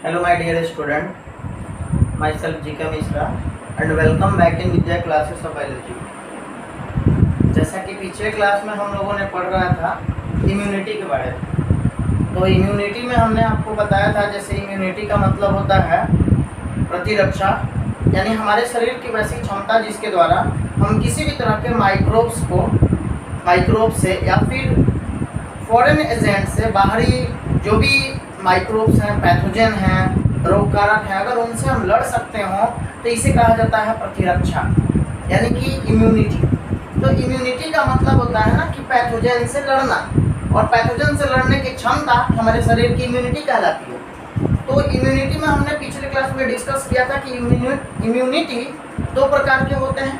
Hello my dear student, myself GK Mishra and welcome back in Vidya classes of biology। जैसा कि पिछले class में हम लोगों ने पढ़ रहा था इम्यूनिटी के बारे में। तो इम्यूनिटी में हमने आपको बताया था जैसे इम्यूनिटी का मतलब होता है प्रतिरक्षा, यानी हमारे शरीर की वैसी क्षमता जिसके द्वारा हम किसी भी तरह के माइक्रोब से या फिर फॉरेन एजेंट से, बाहरी जो भी माइक्रोब्स हैं, पैथोजन हैं, रोग कारक हैं, अगर उनसे हम लड़ सकते हों तो इसे कहा जाता है प्रतिरक्षा, यानी कि इम्यूनिटी। तो इम्यूनिटी का मतलब होता है ना कि पैथोजन से लड़ना, और पैथोजन से लड़ने की क्षमता हमारे शरीर की इम्यूनिटी कहलाती है। तो इम्यूनिटी में हमने पिछले क्लास में डिस्कस किया था कि इम्यूनिटी दो प्रकार के होते हैं।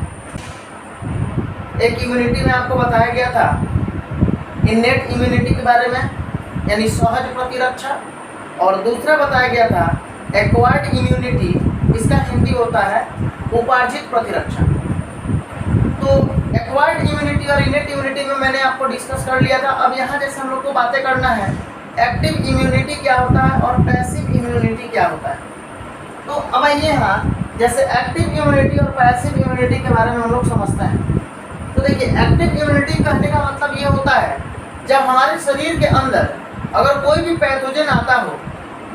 एक इम्यूनिटी में आपको बताया गया था इन्नेट इम्यूनिटी के बारे में, यानी सहज प्रतिरक्षा, और दूसरा बताया गया था एक्वायर्ड इम्यूनिटी, इसका हिंदी होता है उपार्जित प्रतिरक्षा। तो एक्वायर्ड इम्यूनिटी और इनेट इम्यूनिटी में मैंने आपको डिस्कस कर लिया था। अब यहाँ जैसे हम लोग को बातें करना है एक्टिव इम्यूनिटी क्या होता है और पैसिव इम्यूनिटी क्या होता है। तो अब आइए यहाँ जैसे एक्टिव इम्यूनिटी और पैसिव इम्यूनिटी के बारे में हम लोग समझते हैं। तो देखिए, एक्टिव इम्यूनिटी कहने का मतलब ये होता है जब हमारे शरीर के अंदर अगर कोई भी पैथोजन आता हो,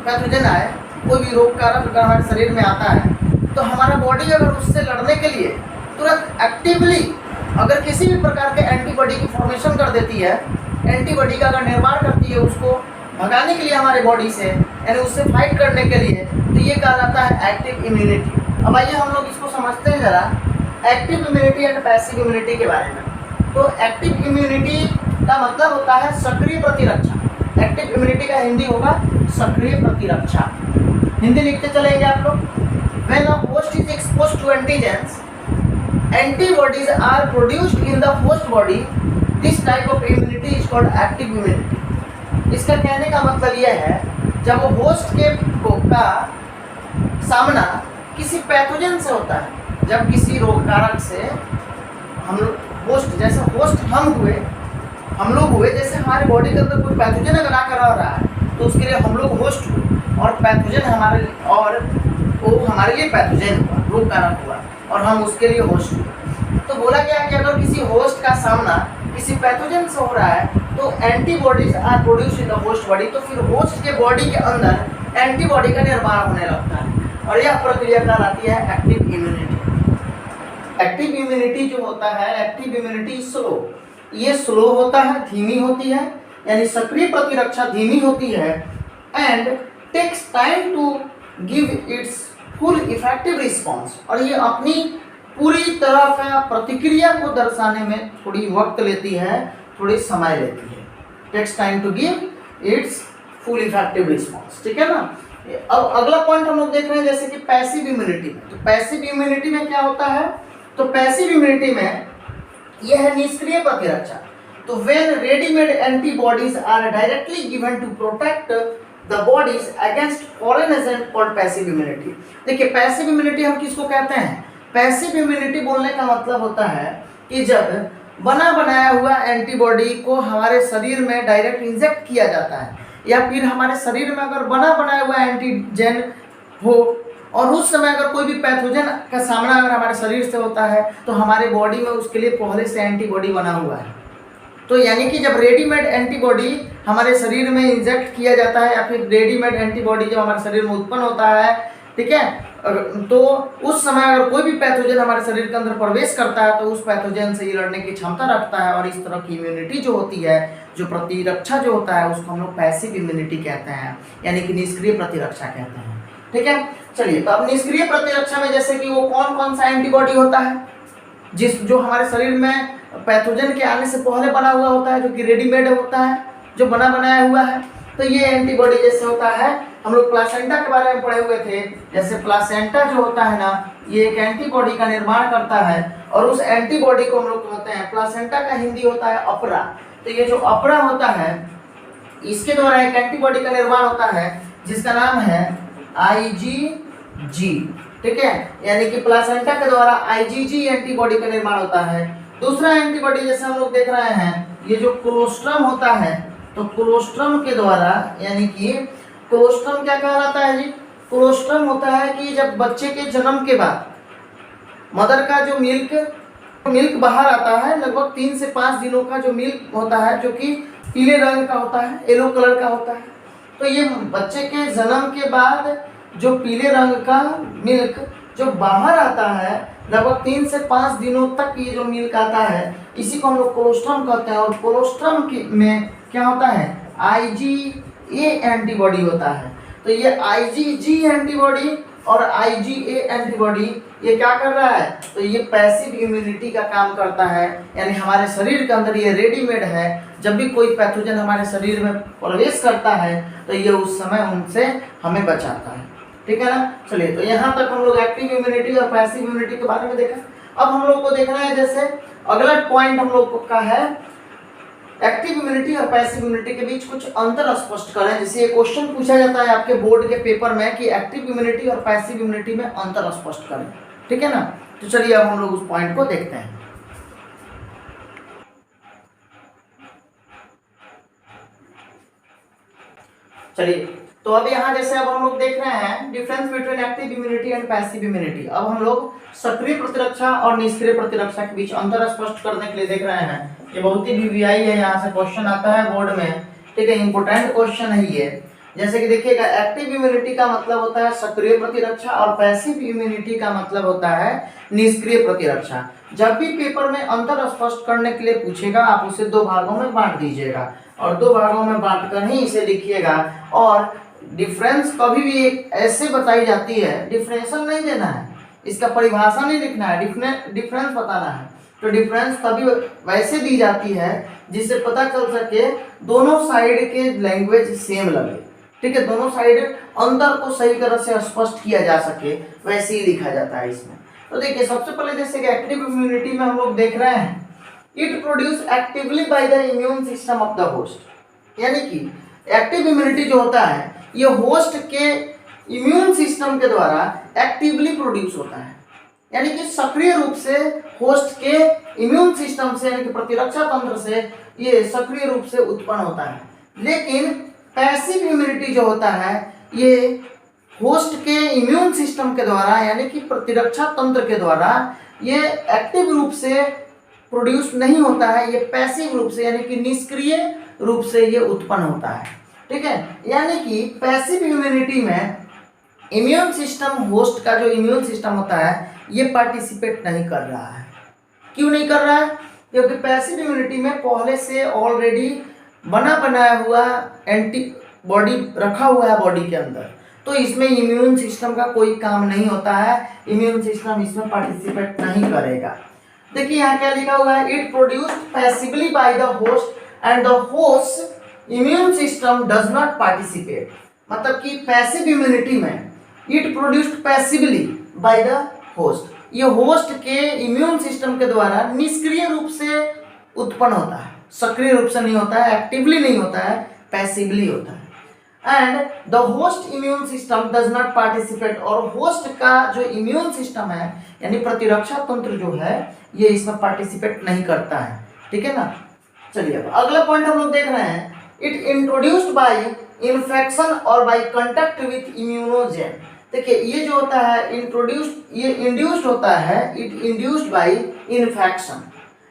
पैथोजन आए, कोई भी रोग कारक अगर हमारे शरीर में आता है तो हमारा बॉडी अगर उससे लड़ने के लिए तुरंत एक्टिवली अगर किसी भी प्रकार के एंटीबॉडी की फॉर्मेशन कर देती है, एंटीबॉडी का अगर निर्माण करती है उसको भगाने के लिए हमारे बॉडी से, यानी उससे फाइट करने के लिए, तो ये कहलाता है एक्टिव इम्यूनिटी। अब आइए हम लोग इसको समझते हैं ज़रा active immunity and passive immunity के बारे में। तो एक्टिव इम्यूनिटी का मतलब होता है सक्रिय प्रतिरक्षा। एक्टिव इम्यूनिटी का हिंदी होगा सक्रिय प्रतिरक्षा। हिंदी लिखते चलेंगे आप लोग। When a host is exposed to antigens, antibodies are produced in the host body. This type of immunity is called active immunity। इसका कहने का मतलब यह है जब होस्ट का सामना किसी पैथोजन से होता है, जब किसी रोग कारक से हम लोग होस्ट, जैसे होस्ट हम लोग हुए, जैसे हमारे बॉडी के अंदर कोई पैथोजन अगर आकर रह रहा है तो उसके लिए हम लोग होस्ट हुए, और पैथोजन हमारे लिए पैथोजन हुआ, रोग कारक हुआ, और हम उसके लिए होस्ट हुए। तो बोला गया कि अगर किसी होस्ट का सामना किसी पैथोजन से हो रहा है तो antibodies are produced in the host body, तो फिर होस्ट के बॉडी के अंदर एंटीबॉडी का निर्माण होने लगता है, और यह प्रक्रिया कहलाती है एक्टिव इम्यूनिटी। एक्टिव इम्यूनिटी जो होता है, एक्टिव इम्यूनिटी स्लो, ये स्लो होता है, धीमी होती है, यानी सक्रिय प्रतिरक्षा धीमी होती है, and takes time to give its full effective response, और ये अपनी पूरी तरह का प्रतिक्रिया को दर्शाने में थोड़ी वक्त लेती है, थोड़ी समय लेती है। Takes time to give its full effective response, ठीक है ना। अब अगला पॉइंट हम लोग देख रहे हैं जैसे कि पैसिव इम्यूनिटी में। तो पैसिव इम्यूनिटी में क्या होता है, तो पैसिव इम्यूनिटी में यह है निष्क्रिय प्रतिरक्षा। तो when readymade antibodies are directly given to protect the bodies against foreign agent called passive immunity. देखिए, पैसिव इम्यूनिटी हम किसको कहते हैं? पैसिव इम्यूनिटी बोलने का मतलब होता है कि जब बना बनाया हुआ एंटीबॉडी को हमारे शरीर में डायरेक्ट इंजेक्ट किया जाता है, या फिर हमारे शरीर में अगर बना बनाया हुआ एंटीजन हो, और उस समय अगर कोई भी पैथोजन का सामना अगर हमारे शरीर से होता है तो हमारे बॉडी में उसके लिए पहले से एंटीबॉडी बना हुआ है। तो यानी कि जब रेडीमेड एंटीबॉडी हमारे शरीर में इंजेक्ट किया जाता है, या फिर रेडीमेड एंटीबॉडी जब हमारे शरीर में उत्पन्न होता है, ठीक है, तो उस समय अगर कोई भी पैथोजन हमारे शरीर के अंदर प्रवेश करता है तो उस पैथोजन से ये लड़ने की क्षमता रखता है, और इस तरह की इम्यूनिटी जो होती है, जो प्रतिरक्षा जो होता है, उसको हम लोग पैसिव इम्यूनिटी कहते हैं, यानी कि निष्क्रिय प्रतिरक्षा कहते हैं, ठीक है। चलिए, तो अब निष्क्रिय प्रतिरक्षा में जैसे कि वो कौन कौन सा एंटीबॉडी होता है जो हमारे शरीर में पैथोजन के आने से पहले बना हुआ होता है, जो कि रेडीमेड होता है, जो बना बनाया हुआ है। तो ये एंटीबॉडी जैसे होता है, हम लोग प्लासेंटा के बारे में पढ़े हुए थे, जैसे प्लासेंटा जो होता है ना, ये एक एंटीबॉडी का निर्माण करता है, और उस एंटीबॉडी को हम लोग कहते हैं, प्लासेंटा का हिंदी होता है अपरा। तो ये जो अपरा होता है, इसके द्वारा एक एंटीबॉडी का निर्माण होता है जिसका नाम है IgG, ठीक है, यानी कि प्लासेंटा के द्वारा IgG एंटीबॉडी का निर्माण होता है। दूसरा एंटीबॉडी जैसे हम लोग देख रहे हैं, ये जो कोलोस्ट्रम होता है, तो कोलोस्ट्रम के द्वारा, यानी कि कोलोस्ट्रम क्या कहलाता है जी? कोलोस्ट्रम होता है कि जब बच्चे के जन्म के बाद मदर का जो मिल्क बाहर आता है, लगभग 3 से 5 दिनों का जो मिल्क होता है, जो कि पीले रंग का होता है, येलो कलर का होता है। तो ये बच्चे के जन्म के बाद जो पीले रंग का मिल्क जो बाहर आता है, लगभग 3 से 5 दिनों तक ये जो मिल्क आता है, इसी को हम लोग कोलोस्ट्रम कहते हैं। और कोलोस्ट्रम में क्या होता है? IgA एंटीबॉडी होता है। तो ये IgG एंटीबॉडी और IgA एंटीबॉडी ये क्या कर रहा है? तो ये पैसिव इम्यूनिटी का काम करता है, यानी हमारे शरीर के अंदर ये रेडीमेड है। जब भी कोई पैथोजन हमारे शरीर में प्रवेश करता है तो ये उस समय उनसे हमें बचाता है। ठीक है ना? चलिए, तो यहाँ तक हम लोग एक्टिव इम्यूनिटी और पैसिव इम्यूनिटी के बारे में देखा। अब हम लोग को देखना है, जैसे अगला पॉइंट हम लोग का है एक्टिव इम्यूनिटी और पैसिव इम्यूनिटी के बीच कुछ अंतर स्पष्ट करें। जैसे ये क्वेश्चन पूछा जाता है आपके बोर्ड के पेपर में कि एक्टिव इम्यूनिटी और पैसिव इम्यूनिटी में अंतर स्पष्ट करें। ठीक है ना? तो चलिए अब हम लोग उस पॉइंट को देखते हैं। चलिए, तो अब यहाँ जैसे अब हम लोग देख रहे हैं difference between active immunity and passive immunity. अब हम लोग सक्रिय प्रतिरक्षा और निष्क्रिय प्रतिरक्षा के बीच अंतर स्पष्ट करने के लिए देख रहे हैं। ये बहुत ही VVI है, यहाँ से क्वेश्चन आता है बोर्ड में। ठीक है, इंपोर्टेंट क्वेश्चन है ये। जैसे कि देखिएगा, एक्टिव इम्यूनिटी का मतलब होता है सक्रिय प्रतिरक्षा और पैसिव इम्यूनिटी का मतलब होता है निष्क्रिय प्रतिरक्षा। जब भी पेपर में अंतर स्पष्ट करने के लिए पूछेगा, आप उसे 2 भागों में बांट दीजिएगा और 2 भागों में बांटकर ही इसे लिखिएगा। और डिफरेंस कभी भी ऐसे बताई जाती है, डिफरेंशियल नहीं देना है, इसका परिभाषा नहीं लिखना है, डिफरेंस बताना है। तो डिफरेंस तभी वैसे दी जाती है जिससे पता चल सके दोनों साइड के लैंग्वेज सेम लगे। ठीक है, दोनों साइड अंतर को सही तरह से स्पष्ट किया जा सके, वैसे ही लिखा जाता है इसमें। तो देखिए, सबसे पहले जैसे कि एक्टिव इम्यूनिटी में हम लोग देख रहे हैं, it produce actively by the immune system of the host. यानी कि एक्टिव इम्यूनिटी जो होता है ये होस्ट के इम्यून सिस्टम के द्वारा एक्टिवली प्रोड्यूस होता है, यानी कि सक्रिय रूप से होस्ट के इम्यून सिस्टम से, यानी कि प्रतिरक्षा तंत्र से ये सक्रिय रूप से उत्पन्न होता है। लेकिन पैसिव इम्यूनिटी जो होता है ये होस्ट के इम्यून सिस्टम के द्वारा, यानी कि प्रतिरक्षा तंत्र के द्वारा ये एक्टिव रूप से प्रोड्यूस नहीं होता है, ये पैसिव रूप से यानी कि निष्क्रिय रूप से ये उत्पन्न होता है। ठीक है, यानी कि पैसिव इम्यूनिटी में इम्यून सिस्टम, होस्ट का जो इम्यून सिस्टम होता है ये पार्टिसिपेट नहीं कर रहा है। क्यों नहीं कर रहा है? क्योंकि पैसिव इम्यूनिटी में पहले से ऑलरेडी बना बनाया हुआ एंटीबॉडी रखा हुआ है बॉडी के अंदर, तो इसमें इम्यून सिस्टम का कोई काम नहीं होता है, इम्यून सिस्टम इसमें पार्टिसिपेट नहीं करेगा। देखिए यहाँ क्या लिखा हुआ है, it produced passively by the host and the host immune system does not participate. मतलब कि पैसिव इम्यूनिटी में it produced passively by the host, ये होस्ट के इम्यून सिस्टम के द्वारा निष्क्रिय रूप से उत्पन्न होता है, सक्रिय रूप से नहीं होता है, एक्टिवली नहीं होता है, पैसिवली होता है। And the host immune system does not participate, और होस्ट का जो इम्यून सिस्टम है यानी प्रतिरक्षा तंत्र जो है ये इसमें पार्टिसिपेट नहीं करता है। ठीक है ना? चलिए अब अगला पॉइंट हम लोग देख रहे हैं, इट इंट्रोड्यूस्ड बाय इन्फेक्शन और बाय कांटेक्ट विथ इम्यूनोजेन। देखिए ये जो होता है इंट्रोड्यूस्ड, ये इंड्यूस्ड होता है, इट इंड्यूस्ड बाय इन्फेक्शन,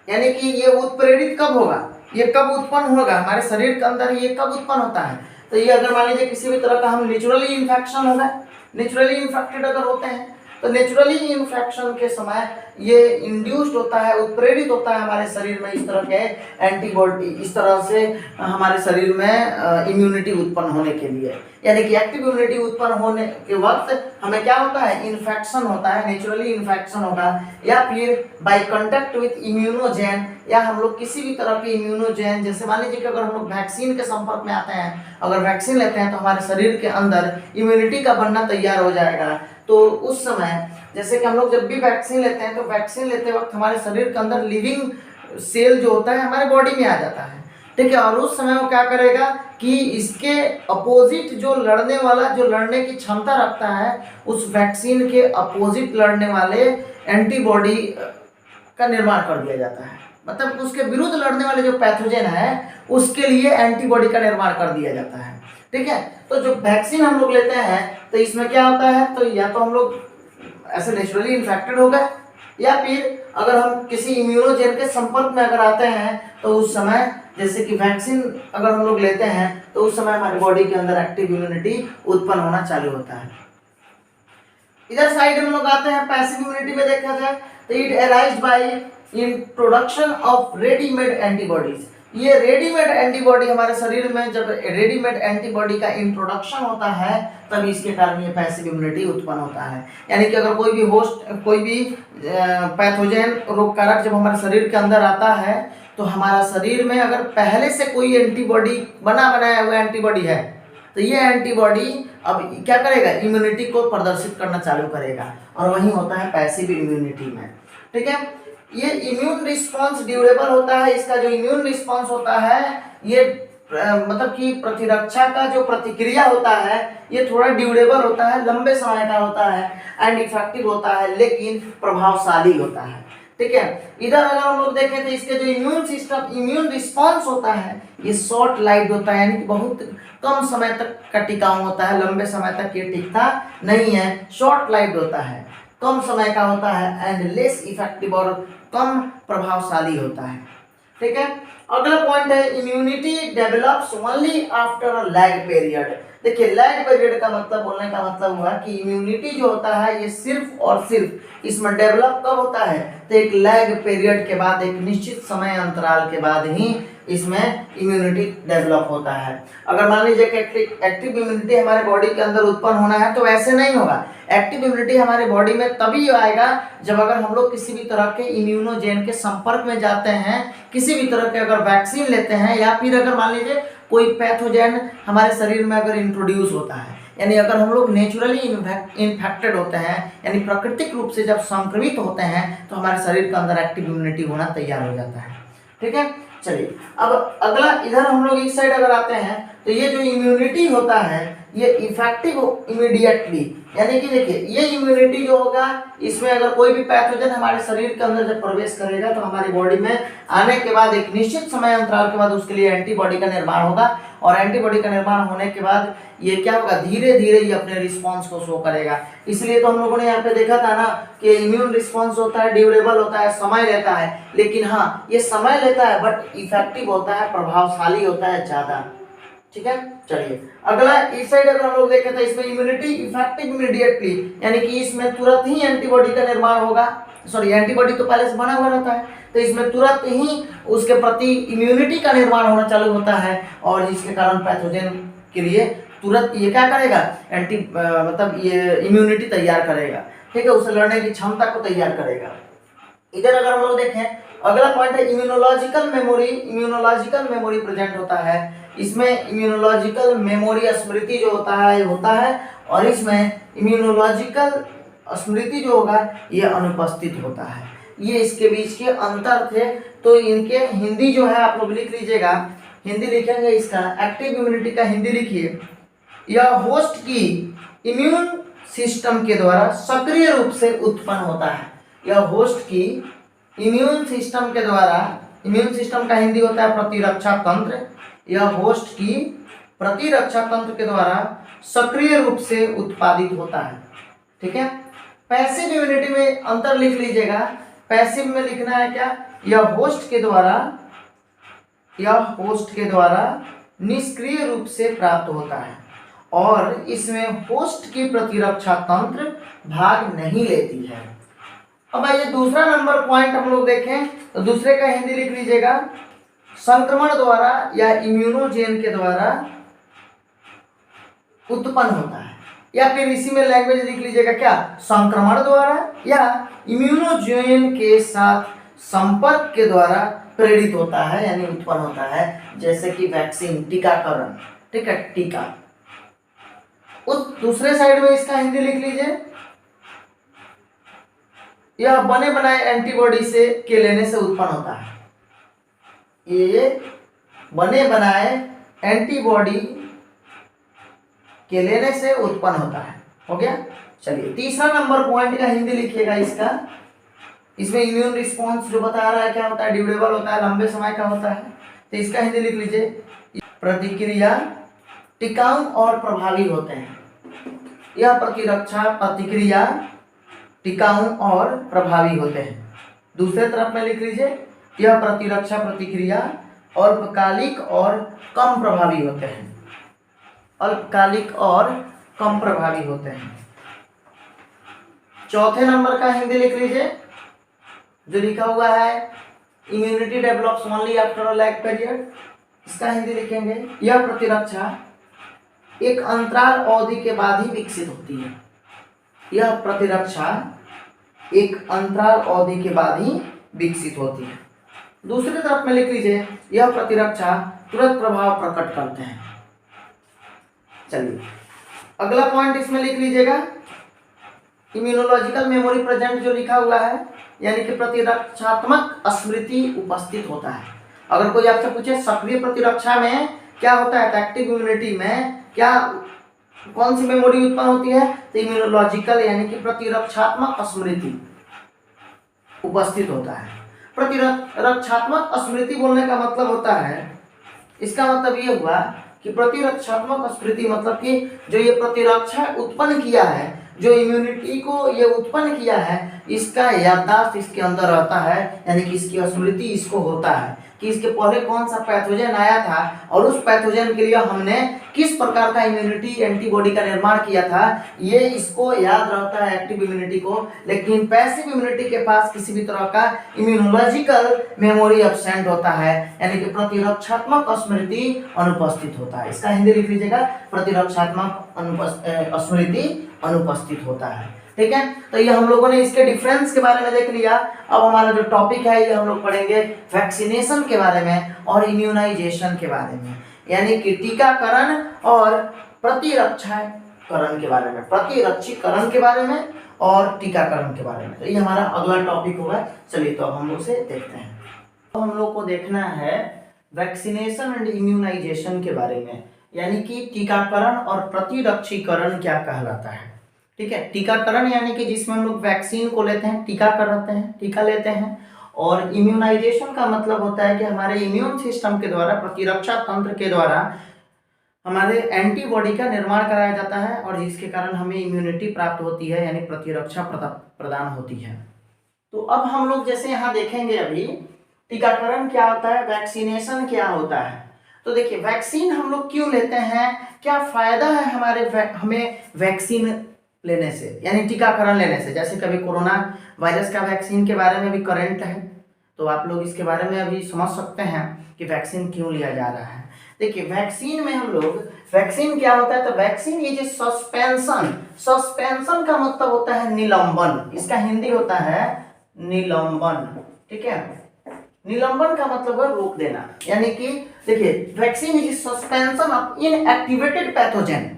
यानी कि ये उत्प्रेरित कब होगा, ये कब उत्पन्न होगा हमारे शरीर के अंदर, ये कब उत्पन्न होता है? तो ये अगर मान लीजिए किसी भी तरह का हम नेचुरली इन्फेक्शन होगा, नेचुरली इन्फेक्टेड अगर होते हैं तो नेचुरली इन्फेक्शन के समय ये इंड्यूस्ड होता है, उत्प्रेरित होता है हमारे शरीर में इस तरह के एंटीबॉडी, इस तरह से हमारे शरीर में इम्यूनिटी उत्पन्न होने के लिए, यानी कि एक्टिव इम्यूनिटी उत्पन्न होने के वक्त हमें क्या होता है, इन्फेक्शन होता है, नेचुरली इन्फेक्शन होगा, या फिर बाय कांटेक्ट विथ इम्यूनोजेन, या हम लोग किसी भी तरह के इम्यूनोजेन, जैसे मान लीजिए कि अगर हम लोग वैक्सीन के संपर्क में आते हैं, अगर वैक्सीन लेते हैं तो हमारे शरीर के अंदर इम्यूनिटी का बनना तैयार हो जाएगा। तो उस समय जैसे कि हम लोग जब भी वैक्सीन लेते हैं तो वैक्सीन लेते वक्त हमारे शरीर के अंदर लिविंग सेल जो होता है हमारे बॉडी में आ जाता है। ठीक है, और उस समय वो क्या करेगा कि इसके अपोजिट जो लड़ने वाला, जो लड़ने की क्षमता रखता है, उस वैक्सीन के अपोजिट लड़ने वाले एंटीबॉडी का निर्माण कर दिया जाता है। मतलब उसके विरुद्ध लड़ने वाले जो पैथोजन है उसके लिए एंटीबॉडी का निर्माण कर दिया जाता है। ठीक है। तो जो वैक्सीन हम लोग लेते हैं तो इसमें क्या होता है, तो या तो हम लोग ऐसे नेचुरली इन्फेक्टेड हो गए, या फिर अगर हम किसी इम्यूनोजेन के संपर्क में अगर आते हैं तो उस समय जैसे कि वैक्सीन अगर हम लोग लेते हैं तो उस समय हमारी बॉडी के अंदर एक्टिव इम्यूनिटी उत्पन्न होना चालू होता है। इधर साइड हम लोग आते हैं पैसिव इम्यूनिटी में देखा जाए तो it arise by introduction of readymade antibodies. ये रेडीमेड एंटीबॉडी हमारे शरीर में जब रेडीमेड एंटीबॉडी का इंट्रोडक्शन होता है तब इसके कारण ये पैसिव इम्यूनिटी उत्पन्न होता है। यानी कि अगर कोई भी होस्ट, कोई भी पैथोजन रोग कारक जब हमारे शरीर के अंदर आता है तो हमारा शरीर में अगर पहले से कोई एंटीबॉडी बनाया हुआ एंटीबॉडी है तो ये एंटीबॉडी अब क्या करेगा, इम्यूनिटी को प्रदर्शित करना चालू करेगा, और वही होता है पैसिव इम्यूनिटी में। ठीक है, ये इम्यून रिस्पांस ड्यूरेबल होता है। इसका जो इम्यून रिस्पांस होता है ये मतलब कि प्रतिरक्षा का जो प्रतिक्रिया होता है ये थोड़ा ड्यूरेबल होता है, लंबे समय का होता है, एंड इफेक्टिव होता है, लेकिन प्रभावशाली होता है। ठीक है, इधर अगर हम लोग देखें तो इसके जो इम्यून सिस्टम, इम्यून रिस्पांस होता है ये शॉर्ट लाइव्ड होता है, यानी कि बहुत कम समय तक का टिकाऊ होता है, लंबे समय तक ये टिकता नहीं है, शॉर्ट लाइव्ड होता है, कम समय का होता है, एंड लेस इफेक्टिव और कम प्रभावशाली होता है। ठीक है, अगला पॉइंट है immunity develops only after a lag period. देखिए लैग पीरियड का मतलब, बोलने का मतलब हुआ कि इम्यूनिटी जो होता है ये सिर्फ और सिर्फ इसमें डेवलप कब होता है, तो एक लैग पीरियड के बाद, एक निश्चित समय अंतराल के बाद ही इसमें इम्यूनिटी डेवलप होता है। अगर मान लीजिए कि एक्टिव इम्यूनिटी हमारे बॉडी के अंदर उत्पन्न होना है तो ऐसे नहीं होगा। एक्टिव इम्यूनिटी हमारे बॉडी में तभी आएगा जब अगर हम लोग किसी भी तरह के इम्यूनोजेन के संपर्क में जाते हैं, किसी भी तरह के अगर वैक्सीन लेते हैं, या फिर अगर मान लीजिए कोई पैथोजेन हमारे शरीर में अगर इंट्रोड्यूस होता है, यानी अगर हम लोग नेचुरली इन्फेक्टेड होते हैं, यानी प्राकृतिक रूप से जब संक्रमित होते हैं तो हमारे शरीर के अंदर एक्टिव इम्यूनिटी होना तैयार हो जाता है। ठीक है, चलिए अब अगला इधर हम लोग इस साइड अगर आते हैं तो ये जो इम्यूनिटी होता है ये इफेक्टिव इमीडिएटली, यानी कि देखिए ये इम्यूनिटी जो होगा इसमें अगर कोई भी पैथोजन हमारे शरीर के अंदर जब प्रवेश करेगा तो हमारी बॉडी में आने के बाद एक निश्चित समय अंतराल के बाद उसके लिए एंटीबॉडी का निर्माण होगा, और एंटीबॉडी का निर्माण होने के बाद ये क्या होगा, धीरे धीरे ये अपने रिस्पॉन्स को शो करेगा। इसलिए तो हम लोगों ने यहाँ पे देखा था ना कि इम्यून रिस्पॉन्स होता है, ड्यूरेबल होता है, समय लेता है, लेकिन हाँ ये समय लेता है बट इफेक्टिव होता है, प्रभावशाली होता है ज्यादा। ठीक है, चलिए अगला इस साइड अगर हम लोग देखें तो इसमें इम्यूनिटी इफेक्टिव इमीडिएटली, यानी कि इसमें तुरंत ही एंटीबॉडी का निर्माण होगा, सॉरी एंटीबॉडी तो पहले से बना हुआ रहता है, तो इसमें तुरंत ही उसके प्रति इम्यूनिटी का निर्माण होना चालू होता है, और जिसके कारण पैथोजन के लिए तुरंत ये क्या करेगा, मतलब ये इम्यूनिटी तैयार करेगा। ठीक है, उसे लड़ने की क्षमता को तैयार करेगा। इधर अगर हम लोग देखें अगला पॉइंट है immunological memory. Immunological memory present होता है, इसमें इम्यूनोलॉजिकल मेमोरी स्मृति जो होता है, और इसमें इम्यूनोलॉजिकल स्मृति जो होगा ये अनुपस्थित होता है। ये इसके बीच के अंतर थे, तो इनके हिंदी जो है आप लोग लिख लीजिएगा, हिंदी लिखेंगे इसका, एक्टिव इम्यूनिटी का हिंदी लिखिए, यह होस्ट की इम्यून सिस्टम के द्वारा सक्रिय रूप से उत्पन्न होता है। यह होस्ट की इम्यून सिस्टम के द्वारा, इम्यून सिस्टम का हिंदी होता है प्रतिरक्षा तंत्र, यह होस्ट की प्रतिरक्षा तंत्र के द्वारा सक्रिय रूप से उत्पादित होता है। ठीक है, पैसिव इम्यूनिटी में अंतर लिख लीजिएगा, पैसिव में लिखना है क्या, यह होस्ट के द्वारा निष्क्रिय रूप से प्राप्त होता है, और इसमें होस्ट की प्रतिरक्षा तंत्र भाग नहीं लेती है। अब आइए दूसरा नंबर पॉइंट हम लोग देखें, तो दूसरे का हिंदी लिख लीजिएगा, संक्रमण द्वारा या इम्यूनोजेन के द्वारा उत्पन्न होता है, या फिर इसी में लैंग्वेज लिख लीजिएगा क्या, संक्रमण द्वारा या इम्यूनोजेन के साथ संपर्क के द्वारा प्रेरित होता है, यानी उत्पन्न होता है, जैसे कि वैक्सीन, टीकाकरण। ठीक है, टीका। उस दूसरे साइड में इसका हिंदी लिख लीजिए, यह बने बनाए एंटीबॉडी से के लेने से उत्पन्न होता है। ये बने बनाए एंटीबॉडी के लेने से उत्पन्न होता है। हो गया, चलिए तीसरा नंबर पॉइंट का हिंदी लिखिएगा इसका, इसमें इम्यून रिस्पॉन्स जो बता रहा है क्या होता है, ड्यूरेबल होता है, लंबे समय का होता है, तो इसका हिंदी लिख लीजिए, प्रतिक्रिया टिकाऊ और प्रभावी होते हैं। यह प्रतिरक्षा प्रतिक्रिया टिकाऊ और प्रभावी होते हैं। दूसरे तरफ में लिख लीजिए, यह प्रतिरक्षा प्रतिक्रिया अल्पकालिक और कम प्रभावी होते हैं। अल्पकालिक और कम प्रभावी होते हैं। चौथे नंबर का हिंदी लिख लीजिए, जो लिखा हुआ है immunity develops only after a lag period. इसका हिंदी लिखेंगे, यह प्रतिरक्षा एक अंतराल अवधि के बाद ही विकसित होती है। यह प्रतिरक्षा एक अंतराल अवधि के बाद ही विकसित होती है। दूसरी तरफ में लिख लीजिए, यह प्रतिरक्षा तुरंत प्रभाव प्रकट करते हैं। चलिए अगला पॉइंट इसमें लिख लीजिएगा, इम्यूनोलॉजिकल मेमोरी प्रेजेंट जो लिखा हुआ है, यानी कि प्रतिरक्षात्मक स्मृति उपस्थित होता है। अगर कोई आपसे पूछे सक्रिय प्रतिरक्षा में क्या होता है, तो एक्टिव इम्यूनिटी में क्या कौन सी मेमोरी उत्पन्न होती है, तो इम्यूनोलॉजिकल यानी कि प्रतिरक्षात्मक स्मृति उपस्थित होता है। प्रतिरक्षात्मक स्मृति बोलने का मतलब होता है, इसका मतलब ये हुआ कि प्रतिरक्षात्मक स्मृति मतलब कि जो ये प्रतिरक्षा उत्पन्न किया है, जो इम्यूनिटी को ये उत्पन्न किया है, इसका याददाश्त इसके अंदर रहता है, यानी कि इसकी स्मृति इसको होता है कि इसके पहले कौन सा पैथोजन आया था और उस पैथोजन के लिए हमने किस प्रकार का इम्यूनिटी एंटीबॉडी का निर्माण किया था, ये इसको याद रहता है एक्टिव इम्यूनिटी को। लेकिन पैसिव इम्यूनिटी के पास किसी भी तरह का इम्यूनोलॉजिकल मेमोरी एब्सेंट होता है, यानी कि प्रतिरक्षात्मक स्मृति अनुपस्थित होता है। इसका हिंदी लिख लीजिएगा, प्रतिरक्षात्मक स्मृति अनुपस्थित होता है। ठीक है, तो ये हम लोगों ने इसके डिफरेंस के बारे में देख लिया। अब हमारा जो टॉपिक है ये हम लोग पढ़ेंगे वैक्सीनेशन के बारे में और इम्यूनाइजेशन के बारे में, यानी कि टीकाकरण और प्रतिरक्षाकरण के बारे में, प्रतिरक्षीकरण के बारे में और टीकाकरण के बारे में। तो ये हमारा अगला टॉपिक होगा। चलिए तो अब हम उसे देखते हैं। तो हम लोग को देखना है वैक्सीनेशन एंड इम्यूनाइजेशन के बारे में, यानी कि टीकाकरण और प्रतिरक्षीकरण क्या कहलाता है। ठीक है, टीकाकरण यानी कि जिसमें हम लोग वैक्सीन को लेते हैं, टीका करते हैं, टीका लेते हैं। और इम्यूनाइजेशन का मतलब होता है कि हमारे इम्यून सिस्टम के द्वारा, प्रतिरक्षा तंत्र के द्वारा हमारे एंटीबॉडी का निर्माण कराया जाता है और जिसके कारण हमें इम्यूनिटी प्राप्त होती है, यानी प्रतिरक्षा प्रदान होती है। तो अब हम लोग जैसे यहाँ देखेंगे अभी टीकाकरण क्या होता है, वैक्सीनेशन क्या होता है। तो देखिए वैक्सीन हम लोग क्यों लेते हैं, क्या फायदा है हमें वैक्सीन लेने से, यानी टीकाकरण लेने से। जैसे कभी कोरोना वायरस का वैक्सीन के बारे में भी करंट है, तो आप लोग इसके बारे में अभी समझ सकते हैं कि वैक्सीन क्यों लिया जा रहा है। देखिए वैक्सीन में हम लोग, वैक्सीन क्या होता है, तो वैक्सीन ये जो सस्पेंशन, सस्पेंशन का मतलब होता है निलंबन, इसका हिंदी होता है निलंबन। ठीक है, निलंबन का मतलब है रोक देना, यानी कि देखिए vaccine is suspension of inactivated pathogen.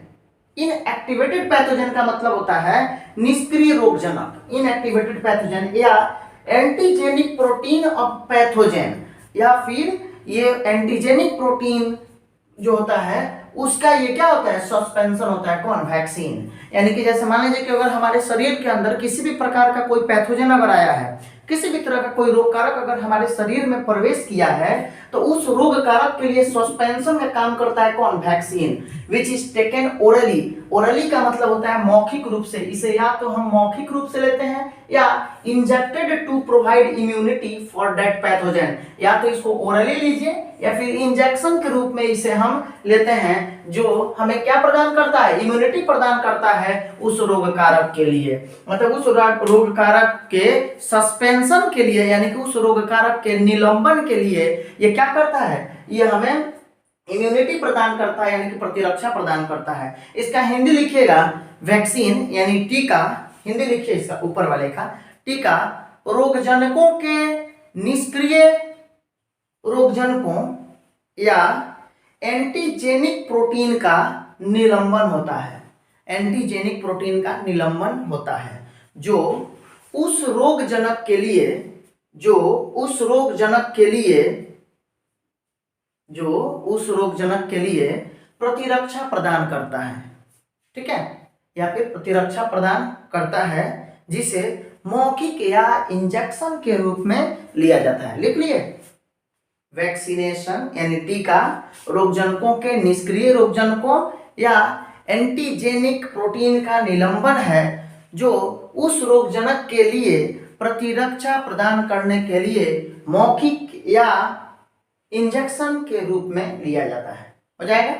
Inactivated pathogen का मतलब होता है निष्क्रिय रोगजनक, इनएक्टिवेटेड पैथोजन या एंटीजेनिक प्रोटीन ऑफ पैथोजन, या फिर ये एंटीजेनिक प्रोटीन जो होता है उसका ये क्या होता है, सस्पेंशन होता है। कौन, वैक्सीन। यानी कि जैसे मान लीजिए कि अगर हमारे शरीर के अंदर किसी भी प्रकार का कोई पैथोजन अगर आया है, किसी भी तरह का कोई रोग कारक अगर हमारे शरीर में प्रवेश किया है, तो उस रोग कारक के लिए सस्पेंशन का काम करता है कौन, vaccine, which is taken orally. Orally का मतलब होता है मौखिक रूप से, इसे या तो हम मौखिक रूप से लेते हैं या injected to provide immunity for that pathogen, या तो इसको ओरली लीजिए या फिर इंजेक्शन के रूप में इसे हम लेते हैं, जो हमें क्या प्रदान करता है, इम्यूनिटी प्रदान करता है उस रोग कारक के लिए, मतलब उस रोग कारक के सस्पेंशन के लिए, यानी कि उस रोग कारक के निलंबन के लिए ये क्या करता है, ये हमें इम्यूनिटी प्रदान करता है, यानी कि प्रतिरक्षा प्रदान करता है। इसका हिंदी लिखिएगा वैक्सीन यानी टीका, हिंदी लिखिए इसका ऊपर वाले का, टीका रोगजनकों के निष्क्रिय रोगजनकों या एंटीजेनिक प्रोटीन का निलंबन होता है। एंटीजेनिक प्रोटीन का निलंबन होता है जो उस रोगजनक के लिए, जो उस रोगजनक के लिए प्रतिरक्षा प्रदान करता है। ठीक है, या फिर प्रतिरक्षा प्रदान करता है, जिसे मौखिक या इंजेक्शन के रूप में लिया जाता है। लिख लिए वैक्सीनेशन यानी टीका रोगजनकों के निष्क्रिय रोगजनकों या एंटीजेनिक प्रोटीन का निलंबन है जो उस रोगजनक के लिए प्रतिरक्षा प्रदान करने के लिए मौखिक या इंजेक्शन के रूप में लिया जाता है। हो जाएगा।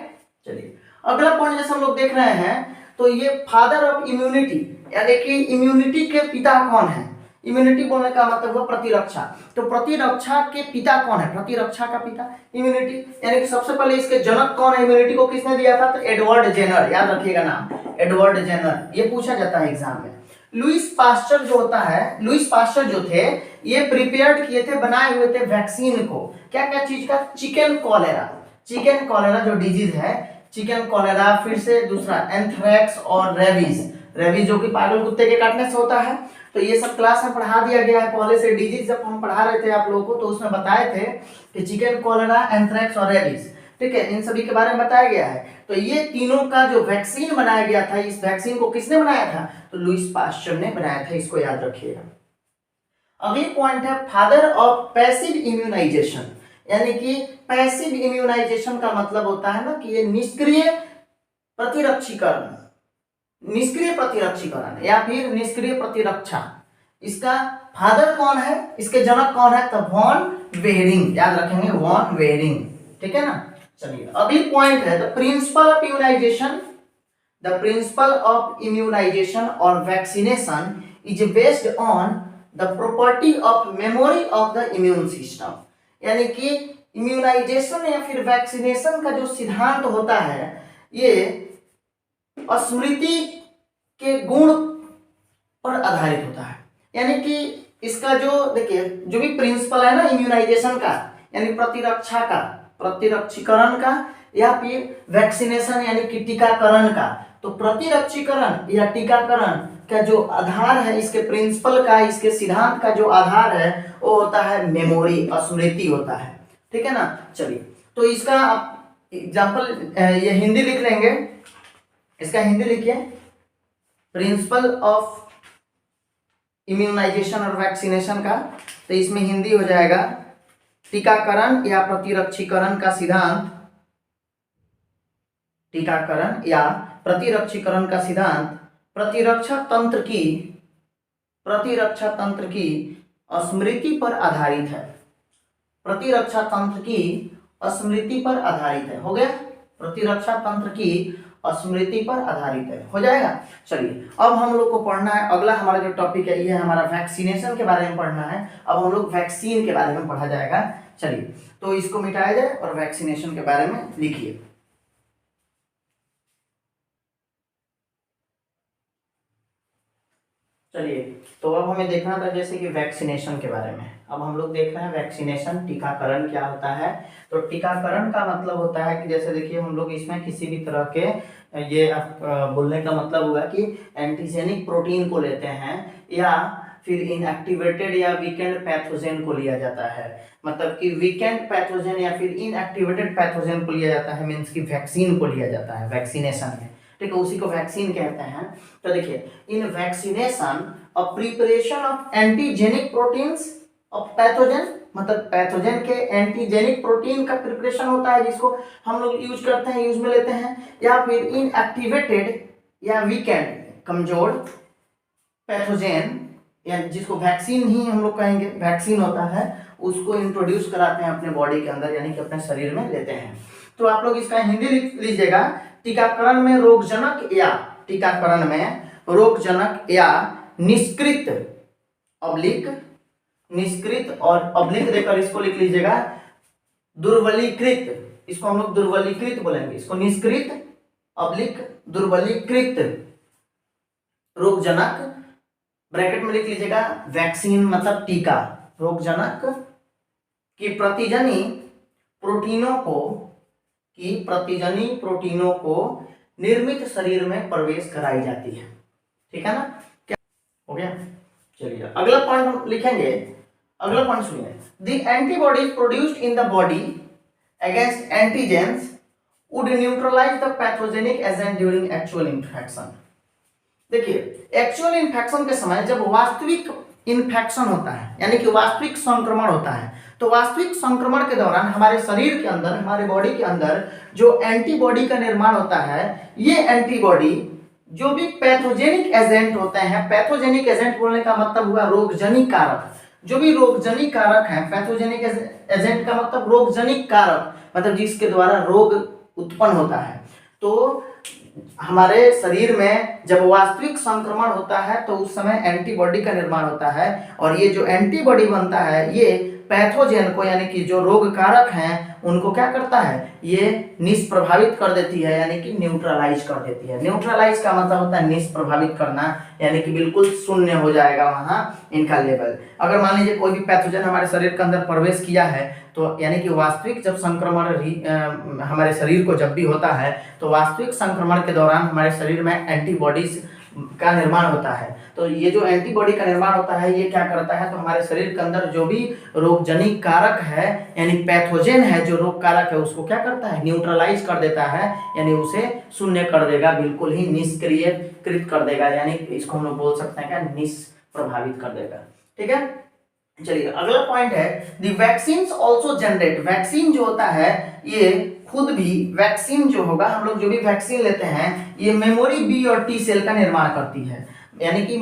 चलिए अगला पॉइंट जैसे हम लोग देख रहे हैं तो ये फादर ऑफ इम्यूनिटी यानी कि इम्यूनिटी के पिता कौन है। इम्यूनिटी बोलने का मतलब हुआ प्रतिरक्षा। तो प्रतिरक्षा के पिता कौन है, प्रतिरक्षा का पिता इम्यूनिटी, यानी कि सबसे पहले इसके जनक कौन है, इम्यूनिटी को किसने दिया था, तो एडवर्ड जेनर, याद रखिएगा नाम एडवर्ड जेनर, ये पूछा जाता है एग्जाम में। लुईस पास्चर जो होता है, लुईस पास्चर जो थे ये प्रिपेयर्ड किए थे, बनाए हुए थे वैक्सीन को, क्या क्या चीज का, चिकन कॉलेरा, चिकन कॉलेरा जो डिजीज है, चिकन कॉलेरा, फिर से दूसरा एंथ्रेक्स और रेबीज, रेबीज जो कि पागल कुत्ते के काटने से होता है। तो ये सब क्लास में पढ़ा दिया गया है पहले से, डिजीज जब हम पढ़ा रहे थे आप लोगों को तो उसमें बताए थे कि चिकन कॉलेरा, एंथ्रेक्स और रेबीज, ठीक है, इन सभी के बारे में बताया गया है। तो ये तीनों का जो वैक्सीन बनाया गया था, इस वैक्सीन को किसने बनाया था, तो लुईस पास्चर ने बनाया था, इसको याद रखिएगा। अगली पॉइंट है फादर ऑफ पैसिव इम्यूनाइजेशन, यानी कि पैसिव इम्यूनाइजेशन का मतलब होता है ना कि ये निष्क्रिय प्रतिरक्षीकरण, निष्क्रिय प्रतिरक्षीकरण या फिर निष्क्रिय प्रतिरक्षा, इसका फादर कौन है, इसके जनक कौन है, तो वॉन वेहरिंग, याद रखेंगे वॉन वेहरिंग, ठीक है ना। चलिए अगली पॉइंट है the principle of immunization, the principle of immunization और vaccination is based on the property of memory of the immune system, यानी कि इम्यूनाइजेशन या फिर वैक्सीनेशन का जो सिद्धांत होता है ये स्मृति के गुण पर आधारित होता है, यानी कि इसका जो देखिए जो भी प्रिंसिपल है ना इम्यूनाइजेशन का, यानी प्रतिरक्षा का, प्रतिरक्षीकरण का, या फिर वैक्सीनेशन यानी कि टीकाकरण का, तो प्रतिरक्षीकरण या टीकाकरण का जो आधार है, इसके प्रिंसिपल का, इसके सिद्धांत का जो आधार है वो होता है मेमोरी, स्मृति होता है, ठीक है ना। चलिए तो इसका एग्जांपल ये हिंदी लिख लेंगे, इसका हिंदी लिखिए, प्रिंसिपल ऑफ इम्यूनाइजेशन और वैक्सीनेशन का, तो इसमें हिंदी हो जाएगा टीकाकरण या प्रतिरक्षीकरण का सिद्धांत, टीकाकरण या प्रतिरक्षीकरण का सिद्धांत प्रतिरक्षा तंत्र की स्मृति पर आधारित है, प्रतिरक्षा तंत्र की स्मृति पर आधारित है, हो गया, प्रतिरक्षा तंत्र की स्मृति पर आधारित है, हो जाएगा। चलिए अब हम लोग को पढ़ना है, अगला हमारा जो टॉपिक है ये है हमारा वैक्सीनेशन के बारे में पढ़ना है। अब हम लोग वैक्सीन के बारे में पढ़ा जाएगा। चलिए तो इसको मिटाया जाए और वैक्सीनेशन के बारे में लिखिए। चलिए तो अब हमें देखना था जैसे कि वैक्सीनेशन के बारे में, अब हम लोग देख रहे हैं वैक्सीनेशन, टीकाकरण क्या होता है। तो टीकाकरण का मतलब होता है कि जैसे देखिए हम लोग इसमें किसी भी तरह के, ये बोलने का मतलब हुआ कि एंटीजेनिक प्रोटीन को लेते हैं या फिर इनएक्टिवेटेड या वीकेंड पैथोजन को लिया जाता है, मतलब कि वीकेंड पैथोजन या फिर इनएक्टिवेटेड पैथोजन को लिया जाता है, मीन्स की वैक्सीन को लिया जाता है वैक्सीनेशन में, ठीक है, उसी को वैक्सीन कहते हैं। तो देखिए in vaccination a preparation of antigenic proteins of pathogen, मतलब पैथोजन के एंटीजेनिक प्रोटीन का प्रिपरेशन होता है जिसको हम लोग यूज करते हैं, यूज में लेते हैं, या फिर इनएक्टिवेटेड या वीकेंड कमजोर पैथोजन, या जिसको वैक्सीन ही हम लोग कहेंगे, वैक्सीन होता है, उसको इंट्रोड्यूस कराते हैं अपने बॉडी के अंदर, यानी कि अपने शरीर में लेते हैं। तो आप लोग इसका हिंदी लिख लीजिएगा, टीकाकरण में रोगजनक या, टीकाकरण में रोगजनक या निष्कृत ऑब्लिक, निष्कृत और ऑब्लिक देकर इसको लिख लीजिएगा दुर्बलीकृत, इसको हम लोग दुर्बलीकृत बोलेंगे, इसको निष्कृत ऑब्लिक दुर्बलीकृत रोगजनक, ब्रैकेट में लिख लीजिएगा वैक्सीन मतलब टीका, रोगजनक की प्रतिजनी प्रोटीनों को, की प्रतिजनी प्रोटीनों को निर्मित शरीर में प्रवेश कराई जाती है, ठीक है ना, क्या हो गया। चलिए अगला पॉइंट हम लिखेंगे, अगला पॉइंट सुनिए, the antibodies produced in the body against antigens would neutralise the pathogenic agent during actual infection. देखिए एक्चुअल इन्फेक्शन के समय जब वास्तविक इन्फेक्शन होता है, यानी कि वास्तविक संक्रमण होता है, तो वास्तविक संक्रमण के दौरान हमारे शरीर के अंदर, हमारे बॉडी के अंदर जो एंटीबॉडी का निर्माण होता है, ये एंटीबॉडी जो भी पैथोजेनिक एजेंट होते हैं, पैथोजेनिक एजेंट बोलने का मतलब हुआ रोगजनिक कारक, जो भी रोगजनिक कारक हैं, पैथोजेनिक एजेंट का मतलब रोगजनिक कारक, मतलब जिसके द्वारा रोग उत्पन्न होता है। तो हमारे शरीर में जब वास्तविक संक्रमण होता है तो उस समय एंटीबॉडी का निर्माण होता है, और ये जो एंटीबॉडी बनता है ये पैथोजेन को, यानी कि जो रोग कारक हैं उनको क्या करता है, ये निष्प्रभावित कर देती है, यानी कि न्यूट्रलाइज कर देती है। न्यूट्रलाइज का मतलब होता है निष्प्रभावित करना, यानी कि बिल्कुल शून्य हो जाएगा वहाँ इनका लेवल। अगर मान लीजिए कोई भी पैथोजन हमारे शरीर के अंदर प्रवेश किया है, तो यानी कि वास्तविक जब संक्रमण हमारे शरीर को जब भी होता है तो वास्तविक संक्रमण के दौरान हमारे शरीर में एंटीबॉडीज का निर्माण होता है। तो ये जो एंटीबॉडी का निर्माण होता है ये क्या करता है, तो हमारे शरीर के अंदर जो भी रोगजनिक कारक है, यानी पैथोजेन है, जो रोग कारक है, उसको क्या करता है, न्यूट्रलाइज कर देता है, यानी उसे शून्य कर देगा, बिल्कुल ही निष्क्रियकृत कर देगा, यानी इसको हम लोग बोल सकते हैं क्या, निष्प्रभावित कर देगा। ठीक है, चलिए अगला पॉइंट है the vaccines also generate. Vaccine जो होता है ये खुद भी, वैक्सीन जो होगा, हम लोग जो भी वैक्सीन लेते हैं ये मेमोरी बी और टी सेल का निर्माण करती है, यानी कि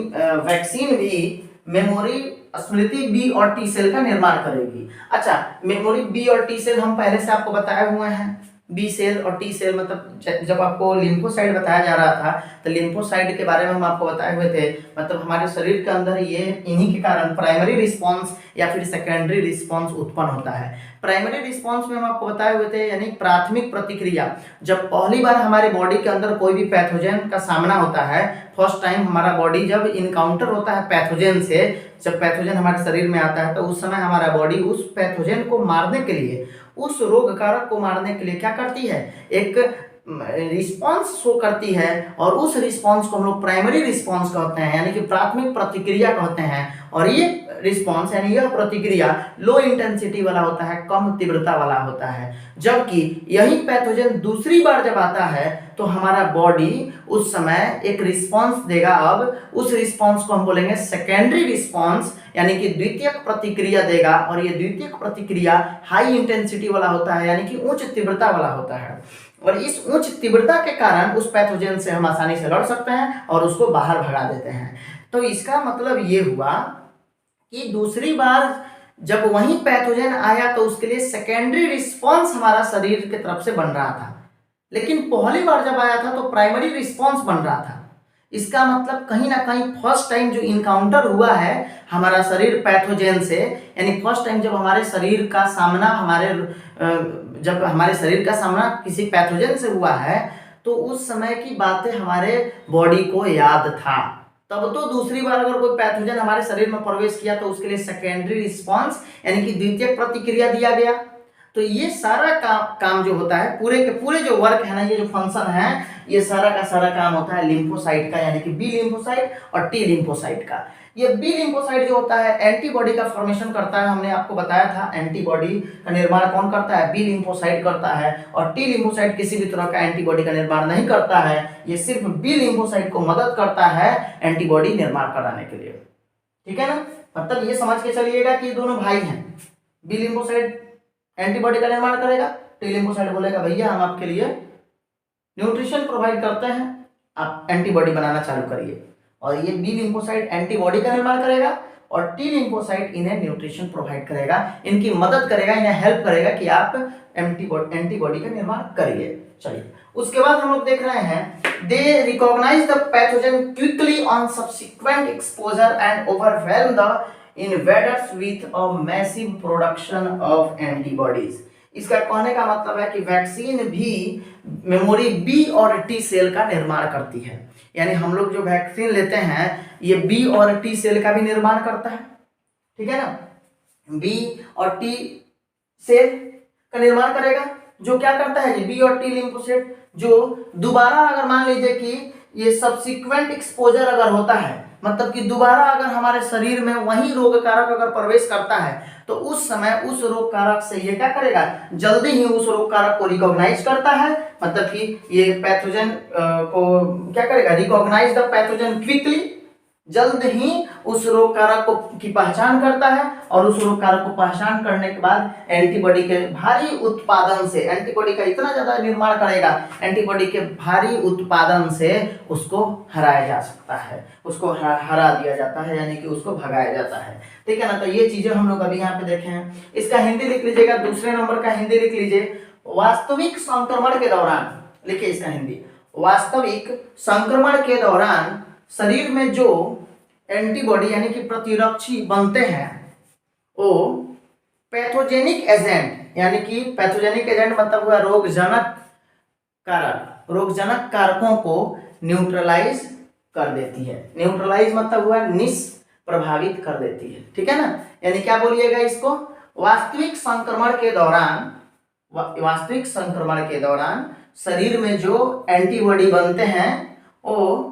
वैक्सीन भी मेमोरी, स्मृति बी और टी सेल का निर्माण करेगी। अच्छा, मेमोरी बी और टी सेल हम पहले से आपको बताए हुए हैं, बी सेल और टी सेल, मतलब जब आपको लिम्फोसाइट बताया जा रहा था तो लिम्फोसाइट के बारे में हम आपको बताए हुए थे, मतलब हमारे शरीर के अंदर ये इन्हीं के कारण प्राइमरी रिस्पांस या फिर सेकेंडरी रिस्पांस उत्पन्न होता है। प्राइमरी रिस्पांस में हम आपको बताए हुए थे, यानी प्राथमिक प्रतिक्रिया, जब पहली बार हमारे बॉडी के अंदर कोई भी पैथोजन का सामना होता है, फर्स्ट टाइम हमारा बॉडी जब इनकाउंटर होता है पैथोजन से, जब पैथोजन हमारे शरीर में आता है तो उस समय हमारा बॉडी उस पैथोजन को मारने के लिए, उस रोग कारक को मारने के लिए क्या करती है, एक रिस्पांस शो करती है, और उस रिस्पांस को हम लोग प्राइमरी रिस्पांस कहते हैं, यानी कि प्राथमिक प्रतिक्रिया कहते हैं। और ये रिस्पांस यानी यह प्रतिक्रिया लो इंटेंसिटी वाला होता है, कम तीव्रता वाला होता है। जबकि यही पैथोजन दूसरी बार जब आता है तो हमारा बॉडी उस समय एक रिस्पांस देगा, अब उस रिस्पांस को हम बोलेंगे सेकेंडरी रिस्पांस, यानी कि द्वितीयक प्रतिक्रिया देगा, और ये द्वितीयक प्रतिक्रिया हाई इंटेंसिटी वाला होता है, यानी कि उच्च तीव्रता वाला होता है। और इस उच्च तीव्रता के कारण उस पैथोजन से हम आसानी से लड़ सकते हैं और उसको बाहर भगा देते हैं। तो इसका मतलब ये हुआ कि दूसरी बार जब वही पैथोजन आया तो उसके लिए सेकेंडरी रिस्पांस हमारा शरीर की तरफ से बन रहा था, लेकिन पहली बार जब आया था तो प्राइमरी रिस्पांस बन रहा था। इसका मतलब कहीं ना कहीं फर्स्ट टाइम जो इनकाउंटर हुआ है हमारा शरीर पैथोजन से, यानी फर्स्ट टाइम जब हमारे शरीर का सामना जब हमारे शरीर का सामना किसी पैथोजन से हुआ है तो उस समय की बातें हमारे बॉडी को याद था। तब तो दूसरी बार अगर कोई पैथोजन हमारे शरीर में प्रवेश किया तो उसके लिए सेकेंडरी रिस्पांस यानी कि द्वितीयक प्रतिक्रिया दिया गया। तो ये सारा काम जो होता है, पूरे के पूरे जो वर्क है ना, ये जो फंक्शन है, ये सारा का सारा काम होता है लिम्फोसाइट का, यानी कि बी लिम्फोसाइट और टी लिम्फोसाइट का। ये बी लिम्फोसाइट जो होता है एंटीबॉडी का फॉर्मेशन करता है, हमने आपको बताया था एंटीबॉडी का निर्माण कौन करता है, बी लिम्फोसाइट करता है, और टी लिम्फोसाइट किसी भी तरह का एंटीबॉडी का निर्माण नहीं करता है, ये सिर्फ बी लिम्फोसाइट को मदद करता है एंटीबॉडी निर्माण कराने के लिए। ठीक है ना, मतलब ये समझ के चलिएगा कि दोनों भाई हैं, बी लिम्फोसाइट एंटीबॉडी का निर्माण करेगा, टी लिम्फोसाइट बोलेगा भैया हम आपके लिए न्यूट्रिशन प्रोवाइड करते हैं, आप एंटीबॉडी बनाना चालू करिए। और ये बी लिम्फोसाइट एंटीबॉडी का निर्माण करेगा और टी लिम्फोसाइट इन्हें न्यूट्रिशन प्रोवाइड करेगा, इनकी मदद करेगा, इन्हें हेल्प करेगा कि आप एंटीबॉडी का निर्माण करिए। चलिए उसके बाद हम लोग देख रहे हैं they recognize the pathogen quickly on subsequent exposure and overwhelm the invaders with a massive production of antibodies. इसका कहने का मतलब है कि वैक्सीन भी मेमोरी बी और टी सेल का निर्माण करती है, यानी हम लोग जो वैक्सीन लेते हैं ये बी और टी सेल का भी निर्माण करता है। ठीक है ना, बी और टी सेल का निर्माण करेगा, जो क्या करता है बी और टी लिम्फोसाइट, जो दोबारा अगर मान लीजिए कि ये सब्सिक्वेंट एक्सपोजर अगर होता है, मतलब कि दोबारा अगर हमारे शरीर में वही रोग कारक अगर प्रवेश करता है तो उस समय उस रोग कारक से ये क्या करेगा, जल्दी ही उस रोग कारक को रिकॉग्नाइज करता है, मतलब कि ये पैथोजन को क्या करेगा, रिकॉग्नाइज द पैथोजन क्विकली, जल्द ही उस रोग कारक को की पहचान करता है और उस रोग कारक को पहचान करने के बाद एंटीबॉडी के भारी उत्पादन से, एंटीबॉडी का इतना ज्यादा निर्माण करेगा, एंटीबॉडी के भारी उत्पादन से उसको हराया जा सकता है, उसको हरा दिया जाता है, यानी कि उसको भगाया जाता है। ठीक है ना। तो ये चीजें हम लोग अभी यहाँ पे देखे हैं। इसका हिंदी लिख लीजिएगा, दूसरे नंबर का हिंदी लिख लीजिए। वास्तविक संक्रमण के दौरान, लिखिए इसका हिंदी, वास्तविक संक्रमण के दौरान शरीर में जो एंटीबॉडी यानी कि प्रतिरक्षी बनते हैं वो पैथोजेनिक एजेंट, यानी कि पैथोजेनिक एजेंट मतलब हुआ रोगजनक कारक, रोगजनक कारकों को न्यूट्रलाइज कर देती है। न्यूट्रलाइज मतलब हुआ निष्प्रभावित कर देती है। ठीक है ना। यानी क्या बोलिएगा इसको, वास्तविक संक्रमण के दौरान, वास्तविक संक्रमण के दौरान शरीर में जो एंटीबॉडी बनते हैं वो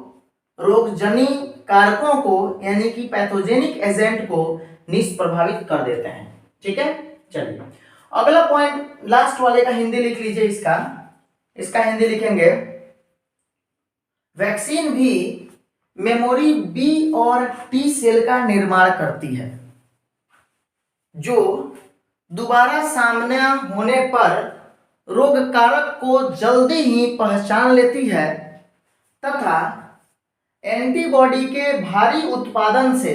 रोगजनी कारकों को यानी कि पैथोजेनिक एजेंट को निष्प्रभावित कर देते हैं। ठीक है। चलिए अगला पॉइंट, लास्ट वाले का हिंदी लिख लीजिए। इसका हिंदी लिखेंगे, वैक्सीन भी मेमोरी बी और टी सेल का निर्माण करती है जो दोबारा सामने होने पर रोग कारक को जल्दी ही पहचान लेती है तथा एंटीबॉडी के भारी उत्पादन से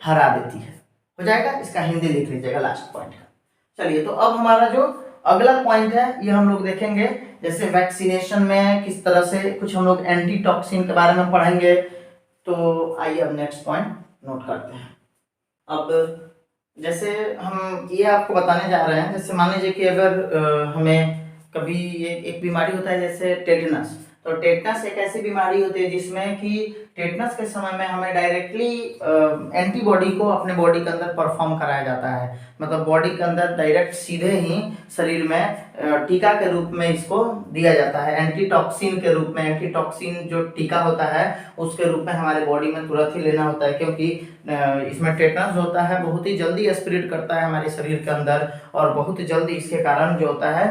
हरा देती है। हो जाएगा। इसका हिंदी लिख लीजिएगा लास्ट पॉइंट का। चलिए तो अब हमारा जो अगला पॉइंट है ये हम लोग देखेंगे, जैसे वैक्सीनेशन में किस तरह से कुछ हम लोग एंटीटॉक्सिन के बारे में पढ़ेंगे। तो आइए अब नेक्स्ट पॉइंट नोट करते हैं। अब जैसे हम ये आपको बताने जा रहे हैं, जैसे मान लीजिए कि अगर हमें कभी एक बीमारी होता है जैसे टेटनस, तो टेटनस एक ऐसी बीमारी होती है जिसमें कि टेटनस के समय में हमें डायरेक्टली एंटीबॉडी को अपने बॉडी के अंदर परफॉर्म कराया जाता है, मतलब बॉडी के अंदर डायरेक्ट सीधे ही शरीर में टीका के रूप में इसको दिया जाता है, एंटीटॉक्सिन के रूप में। एंटीटॉक्सिन जो टीका होता है उसके रूप में हमारे बॉडी में तुरंत ही लेना होता है, क्योंकि इसमें टेटनस होता है बहुत ही जल्दी स्प्रेड करता है हमारे शरीर के अंदर और बहुत जल्दी इसके कारण जो होता है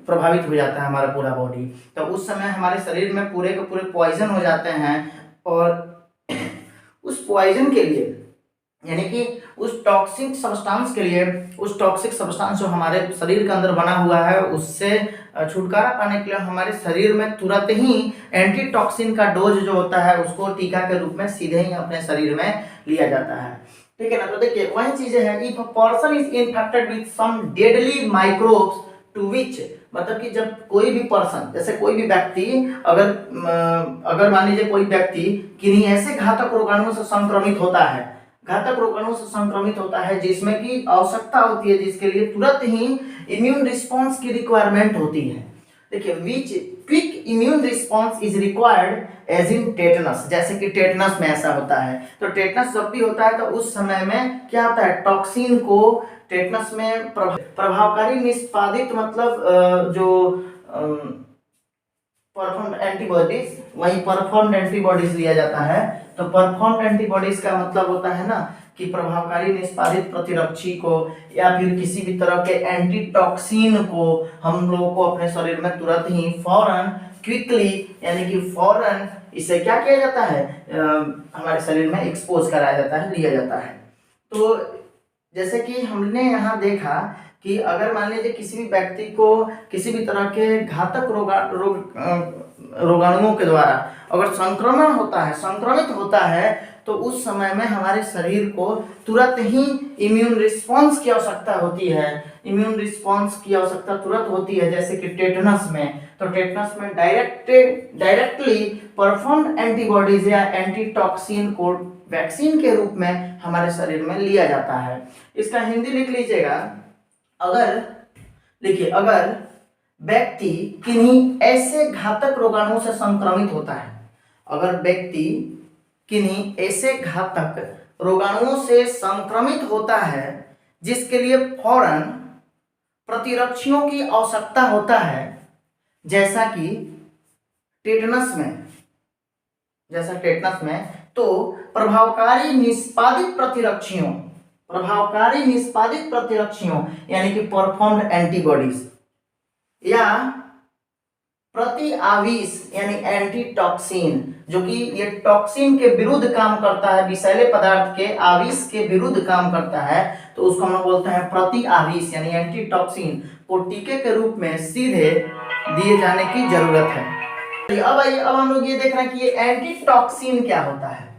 प्रभावित हो जाता है हमारा पूरा बॉडी। तो उस समय हमारे शरीर में पूरे के पूरे पॉइजन हो जाते हैं और उस पॉइजन के लिए यानी कि उस टॉक्सिक सब्सटेंस के लिए, उस टॉक्सिक सब्सटेंस जो हमारे शरीर के अंदर बना हुआ है उससे छुटकारा पाने के लिए हमारे शरीर में तुरंत ही एंटीटॉक्सिन का डोज जो होता है उसको टीका के रूप में सीधे ही अपने शरीर में लिया जाता है। ठीक है ना। तो देखिए वही चीजें हैं, if a person is infected with some deadly microbes to which, मतलब कि जब कोई भी पर्सन, जैसे कोई भी व्यक्ति अगर मान लीजिए कोई व्यक्ति किन्हीं ऐसे घातक रोगाणुओं से संक्रमित होता है, घातक रोगाणुओं से संक्रमित होता है जिसमें की आवश्यकता होती है, जिसके लिए तुरंत ही इम्यून रिस्पॉन्स की रिक्वायरमेंट होती है। देखिए which quick immune response is required as in tetanus, जैसे कि टेटनस में ऐसा होता है। तो टेटनस जब भी होता है तो उस समय में क्या होता है, टॉक्सिन को टेटनस में प्रभावकारी निष्पादित मतलब जो परफॉर्म्ड एंटीबॉडीज, वही परफॉर्म्ड एंटीबॉडीज लिया जाता है। तो परफॉर्म्ड एंटीबॉडीज का मतलब होता है ना कि प्रभावकारी निष्पादित प्रतिरक्षी को या फिर किसी भी तरह के एंटीटॉक्सिन को हम लोगों को अपने शरीर में तुरंत ही फौरन, क्विकली यानी कि फौरन इसे क्या किया जाता है, हमारे शरीर में एक्सपोज कराया जाता है, लिया जाता है। तो जैसे कि हमने यहाँ देखा कि अगर मान लीजिए किसी भी व्यक्ति को किसी भी तरह के घातक रोगाणुओं के द्वारा अगर संक्रमित होता है तो उस समय में हमारे शरीर को तुरंत ही इम्यून रिस्पॉन्स की आवश्यकता होती है। इम्यून रिस्पॉन्स की आवश्यकता तुरंत होती है, जैसे कि टेटनस में। तो टेटनस में डायरेक्टली परफॉर्म्ड एंटीबॉडीज या एंटीटॉक्सिन को वैक्सीन के रूप में हमारे शरीर में लिया जाता है। इसका हिंदी लिख लीजिएगा। अगर व्यक्ति किन्हीं ऐसे घातक रोगाणुओं से संक्रमित होता है, अगर व्यक्ति किन्हीं ऐसे घातक रोगाणुओं से संक्रमित होता है जिसके लिए फौरन प्रतिरक्षियों की आवश्यकता होता है, जैसा कि टेटनस में, तो प्रभावकारी निष्पादित प्रतिरक्षियों यानी कि परफॉर्म्ड एंटीबॉडीज या प्रति आवेश यानी एंटी टॉक्सिन, जो कि ये टॉक्सिन के विरुद्ध काम करता है, विषैले पदार्थ के आवेश के विरुद्ध काम करता है, तो उसको हम लोग बोलते हैं प्रति आवेश यानी एंटी टॉक्सिन को टीके के रूप में सीधे दिए जाने की जरूरत है। अब आइए, अब हम लोग ये देख रहे हैं कि ये एंटी टॉक्सिन क्या होता है।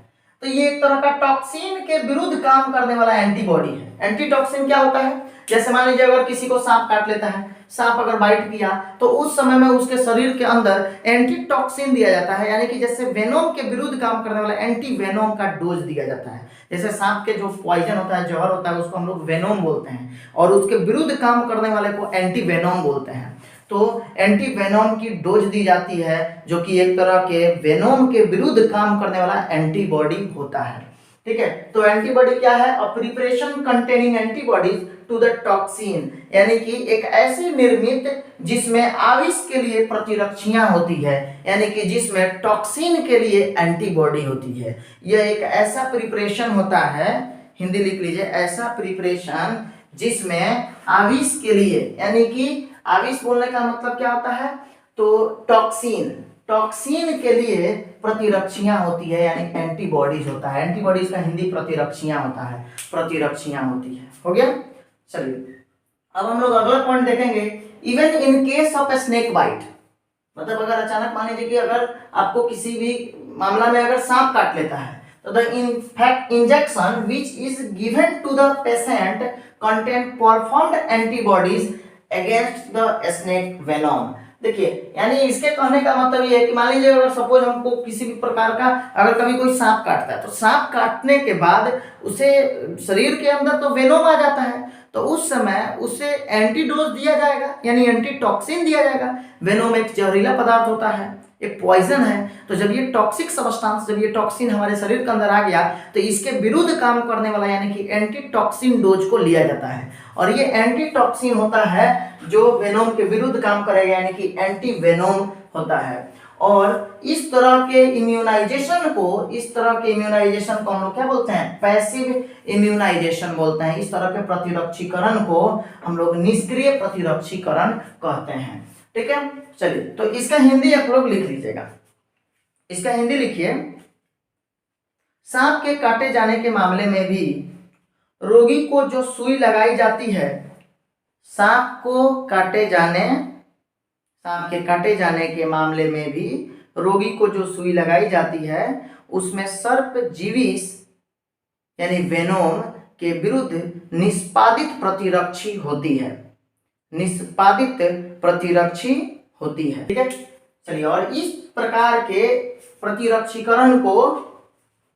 तो ये एक तरह का टॉक्सिन के विरुद्ध काम करने वाला एंटीबॉडी है। एंटी टॉक्सिन क्या होता है, जैसे मान लीजिए अगर किसी को सांप काट लेता है, सांप अगर बाइट किया तो उस समय में उसके शरीर के अंदर एंटी टॉक्सिन दिया जाता है, यानी कि जैसे वेनोम के विरुद्ध काम करने वाला एंटी वेनोम का डोज दिया जाता है। जैसे सांप के जो पॉइजन होता है, जहर होता है, उसको हम लोग वेनोम बोलते हैं, और उसके विरुद्ध काम करने वाले को एंटी वेनोम बोलते हैं। तो एंटी वेनोम की डोज दी जाती है, जो कि एक तरह के वेनोम के विरुद्ध काम करने वाला एंटीबॉडी होता है। ठीक है, तो एंटीबॉडी क्या है, a preparation containing antibodies to the toxin, यानी कि एक ऐसी निर्मित जिसमें आवेश के लिए प्रतिरक्षियां होती है, यानी कि जिसमें टॉक्सिन के लिए एंटीबॉडी होती है। यह एक ऐसा प्रिपरेशन होता है, हिंदी लिख लीजिए, ऐसा प्रिपरेशन जिसमें आवेश के लिए, यानी कि आवेश बोलने का मतलब क्या होता है, तो टॉक्सिन के लिए प्रतिरक्षियां होती है, यानी एंटीबॉडीज होता है। एंटीबॉडीज का हिंदी प्रतिरक्षियां होता है, प्रतिरक्षियां होती है। हो गया, चलिए अब हम लोग अगला पॉइंट देखेंगे। Even in case of a snake bite, मतलब अगर अचानक मान लीजिए कि अगर आपको किसी भी मामला में अगर सांप काट लेता है, तो the in fact injection which is given to the patient contain performed antibodies against the snake venom. देखिए, यानी इसके कहने का मतलब ये है कि मान लीजिए अगर सपोज हमको किसी भी प्रकार का अगर कभी कोई सांप काटता है, तो सांप काटने के बाद उसे शरीर के अंदर तो वेनोम आ जाता है, तो उस समय उसे एंटीडोज दिया जाएगा, यानी एंटी टॉक्सिन दिया जाएगा। वेनोम एक जहरीला पदार्थ होता है, एक पॉइजन है, तो जब ये टॉक्सिक सब्सटेंस, जब ये टॉक्सिन हमारे शरीर के अंदर आ गया, तो इसके विरुद्ध काम करने वाला यानी कि एंटी टॉक्सिन डोज को लिया जाता है। और ये एंटी टॉक्सिन होता है जो वेनोम के विरुद्ध काम करेगा, यानी कि एंटी वेनोम होता है। और इस तरह के इम्यूनाइजेशन को हम लोग क्या बोलते हैं, पैसिव इम्यूनाइजेशन बोलते हैं। इस तरह के प्रतिरक्षीकरण को हम लोग निष्क्रिय प्रतिरक्षीकरण कहते हैं। ठीक है, चलिए, तो इसका हिंदी आप लोग लिख लीजिएगा। इसका हिंदी लिखिए, सांप के काटे जाने के मामले में भी रोगी को जो सुई लगाई जाती है, सांप के काटे जाने के मामले में भी रोगी को जो सुई लगाई जाती है, उसमें सर्प जीविस यानी वेनोम के विरुद्ध निष्पादित प्रतिरक्षी होती है, ठीक है। चलिए, और इस प्रकार के प्रतिरक्षीकरण को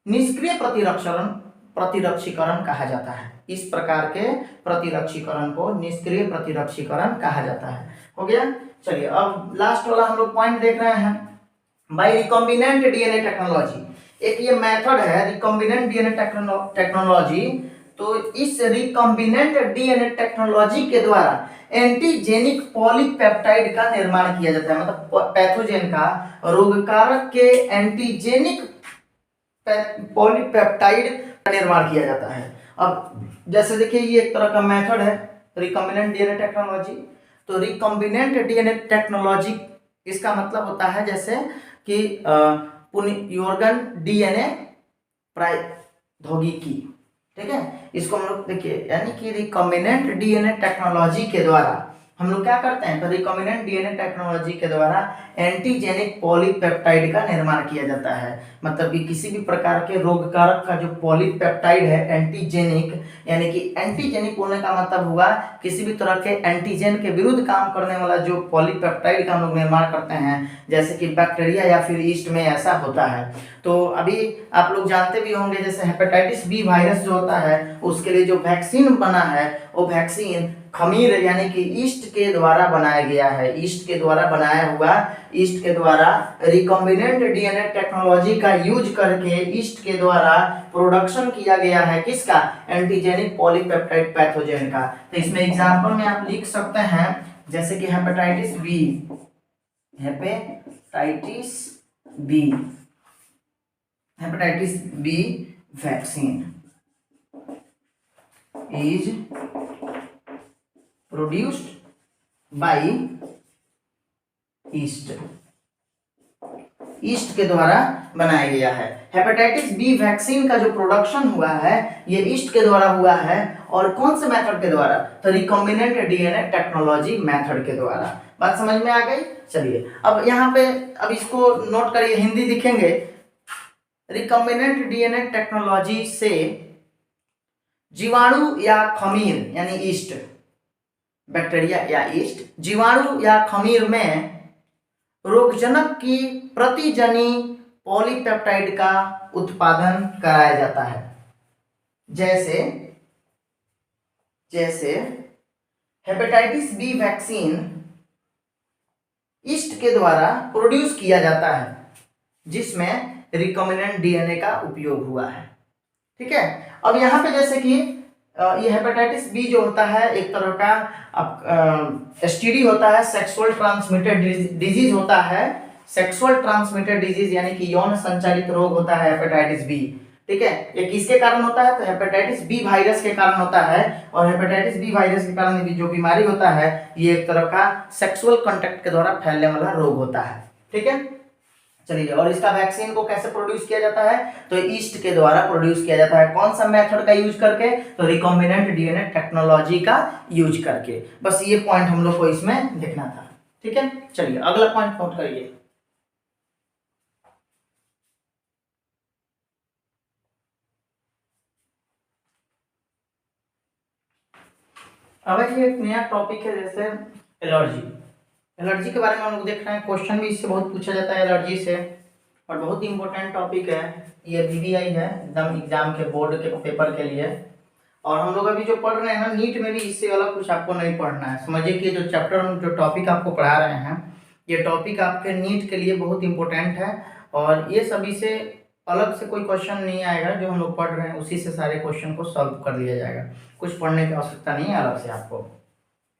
निष्क्रिय प्रतिरक्षीकरण कहा जाता है। इस प्रकार के प्रतिरक्षीकरण को निष्क्रिय प्रतिरक्षीकरण कहा जाता है। हो गया, चलिए अब लास्ट वाला हम लोग पॉइंट देख रहे हैं, बाय रिकॉम्बिनेंट डीएनए टेक्नोलॉजी। एक ये मेथड है रिकॉम्बिनेंट डीएनए टेक्नोलॉजी। तो इस रिकॉम्बिनेंट डीएनए टेक्नोलॉजी के द्वारा एंटीजेनिक पॉलीपेप्टाइड का निर्माण किया जाता है, मतलब पैथोजेन का, रोगकारक के एंटीजेनिक पॉलीपेप्टाइड का निर्माण किया जाता है। अब जैसे देखिए, ये एक तरह का मेथड है रिकॉम्बिनेंट डीएनए टेक्नोलॉजी। तो रिकॉम्बिनेंट डीएनए टेक्नोलॉजी इसका मतलब होता है जैसे कि पुनर्योगन डीएनए प्रौद्योगिकी, ठीक है। इसको हम लोग देखिए, यानी कि रिकॉम्बिनेंट डीएनए टेक्नोलॉजी के द्वारा हम लोग क्या करते हैं, तो रिकॉम्बिनेंट डीएनए टेक्नोलॉजी के द्वारा एंटीजेनिक पॉलीपेप्टाइड का निर्माण किया जाता है। मतलब कि किसी भी प्रकार के रोगकारक का जो पॉलीपेप्टाइड है एंटीजेनिक, यानी कि एंटीजेनिक बोलने का मतलब हुआ किसी भी तरह के एंटीजन के विरुद्ध काम करने वाला जो पॉलीपेप्टाइड का हम लोग निर्माण करते हैं, जैसे कि बैक्टीरिया या फिर ईस्ट में ऐसा होता है। तो अभी आप लोग जानते भी होंगे, जैसे हेपेटाइटिस बी वायरस जो होता है, उसके लिए जो वैक्सीन बना है, वो वैक्सीन खमीर यानी कि ईस्ट के द्वारा बनाया गया है। ईस्ट के द्वारा बनाया हुआ, ईस्ट के द्वारा रिकॉम्बिनेंट डीएनए टेक्नोलॉजी का यूज करके ईस्ट के द्वारा प्रोडक्शन किया गया है किसका, एंटीजेनिक पॉलीपेप्टाइड पैथोजेन का। तो इसमें एग्जांपल में आप लिख सकते हैं, जैसे कि hepatitis B vaccine is produced by yeast, yeast के द्वारा बनाया गया है। हेपेटाइटिस बी वैक्सीन का जो प्रोडक्शन हुआ है ये ईस्ट के द्वारा हुआ है। और कौन से मेथड के द्वारा? तो रिकॉम्बिनेंट डीएनए टेक्नोलॉजी मेथड के द्वारा। बात समझ में आ गई? चलिए अब यहाँ पे अब इसको नोट करिए, हिंदी दिखेंगे। रिकॉम्बिनेंट डीएनए टेक्नोलॉजी से जीवाणु या खमीर यानी ईस्ट, बैक्टीरिया या ईस्ट, जीवाणु या खमीर में रोगजनक की प्रतिजनी पॉलीपेप्टाइड का उत्पादन कराया जाता है। जैसे जैसे हेपेटाइटिस बी वैक्सीन ईस्ट के द्वारा प्रोड्यूस किया जाता है, जिसमें रिकॉम्बिनेंट डीएनए का उपयोग हुआ है। ठीक है। अब यहाँ पे जैसे कि ये हेपेटाइटिस बी जो होता है एक तरह का एसटीडी होता है, सेक्सुअल ट्रांसमिटेड डिजीज होता है। सेक्सुअल ट्रांसमिटेड डिजीज यानी कि यौन संचालित रोग होता है हेपेटाइटिस बी। ठीक है। ये किसके कारण होता है? तो हेपेटाइटिस बी वायरस के कारण होता है। और हेपेटाइटिस बी वायरस के कारण जो बीमारी होता है ये एक तरह का सेक्सुअल कांटेक्ट के द्वारा फैलने वाला रोग होता है। ठीक है। चलिए, और इसका वैक्सीन को कैसे प्रोड्यूस किया जाता है? तो ईस्ट के द्वारा प्रोड्यूस किया जाता है। कौन सा मेथड का यूज करके? तो रिकॉम्बिनेंट डीएनए टेक्नोलॉजी का यूज करके। बस ये पॉइंट हम लोग को इसमें देखना था। ठीक है। चलिए अगला पॉइंट नोट करिए। अब ये एक नया टॉपिक है, जैसे एलर्जी। एलर्जी के बारे में हम लोग देख रहे हैं, क्वेश्चन भी इससे बहुत पूछा जाता है एलर्जी से, और बहुत ही इंपॉर्टेंट टॉपिक है ये। बीबीआई है एकदम एग्जाम के बोर्ड के पेपर के लिए। और हम लोग अभी जो पढ़ रहे हैं ना, नीट में भी इससे अलग कुछ आपको नहीं पढ़ना है। समझिए कि जो चैप्टर जो टॉपिक आपको पढ़ा रहे हैं ये टॉपिक आपके नीट के लिए बहुत इंपॉर्टेंट है। और ये सभी से अलग से कोई क्वेश्चन नहीं आएगा, जो हम लोग पढ़ रहे हैं उसी से सारे क्वेश्चन को सॉल्व कर लिया जाएगा। कुछ पढ़ने की आवश्यकता नहीं है अलग से आपको।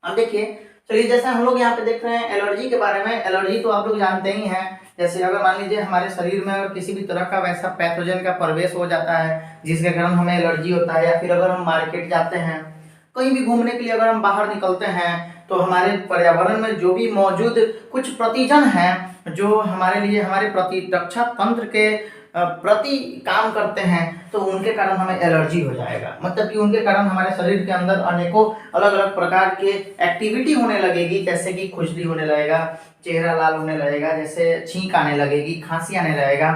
अब देखिए, चलिए जैसे हम लोग यहाँ पे देख रहे हैं एलर्जी के बारे में। एलर्जी तो आप लोग जानते ही हैं। जैसे अगर मान लीजिए हमारे शरीर में अगर किसी भी तरह का वैसा पैथोजन का प्रवेश हो जाता है जिसके कारण हमें एलर्जी होता है, या फिर अगर हम मार्केट जाते हैं, कहीं भी घूमने के लिए अगर हम बाहर निकलते हैं, तो हमारे पर्यावरण में जो भी मौजूद कुछ प्रतिजन हैं जो हमारे लिए हमारे प्रतिरक्षा तंत्र के प्रति काम करते हैं, तो उनके कारण हमें एलर्जी हो जाएगा। मतलब कि उनके कारण हमारे शरीर के अंदर अनेकों अलग अलग प्रकार के एक्टिविटी होने लगेगी, जैसे कि खुजली होने लगेगा, चेहरा लाल होने लगेगा, जैसे छींक आने लगेगी, खांसी आने लगेगा,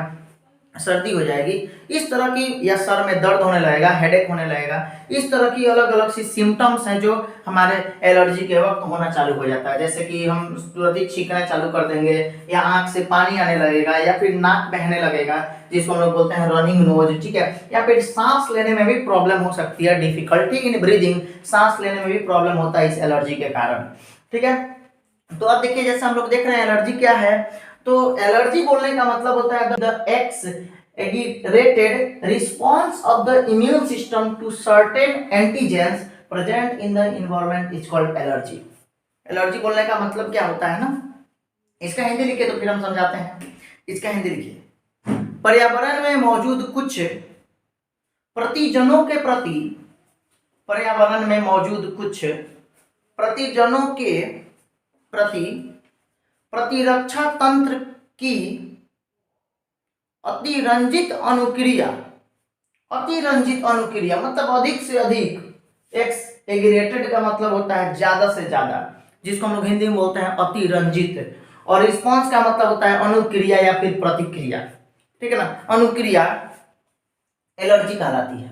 सर्दी हो जाएगी, इस तरह की, या सर में दर्द होने लगेगा, हेडेक होने लगेगा। इस तरह की अलग अलग सी सिम्टम्स हैं जो हमारे एलर्जी के वक्त होना चालू हो जाता है। जैसे कि हम तुरंत छींकना चालू कर देंगे, या आंख से पानी आने लगेगा, या फिर नाक बहने लगेगा जिसको हम लोग बोलते हैं रनिंग नोज। ठीक है। या फिर सांस लेने में भी प्रॉब्लम हो सकती है, डिफिकल्टी इन ब्रीदिंग, सांस लेने में भी प्रॉब्लम होता है इस एलर्जी के कारण। ठीक है। तो अब देखिए, जैसे हम लोग देख रहे हैं एलर्जी क्या है। तो एलर्जी बोलने का मतलब होता है the exaggerated response of the immune system to certain antigens present in the environment is called allergy. Allergy बोलने का मतलब क्या होता है ना, इसका हिंदी लिखिए तो फिर हम समझाते हैं। इसका हिंदी लिखिए, पर्यावरण में मौजूद कुछ प्रतिजनों के प्रति, पर्यावरण में मौजूद कुछ प्रतिजनों के प्रति प्रतिरक्षा तंत्र की अतिरंजित अनुक्रिया। अतिरंजित अनुक्रिया मतलब अधिक से अधिक, एक्सएगरेटेड का मतलब होता है ज्यादा से ज्यादा, जिसको हम लोग हिंदी में बोलते हैं अतिरंजित। और रिस्पॉन्स का मतलब होता है अनुक्रिया या फिर प्रतिक्रिया। ठीक है ना, अनुक्रिया एलर्जी कहलाती है।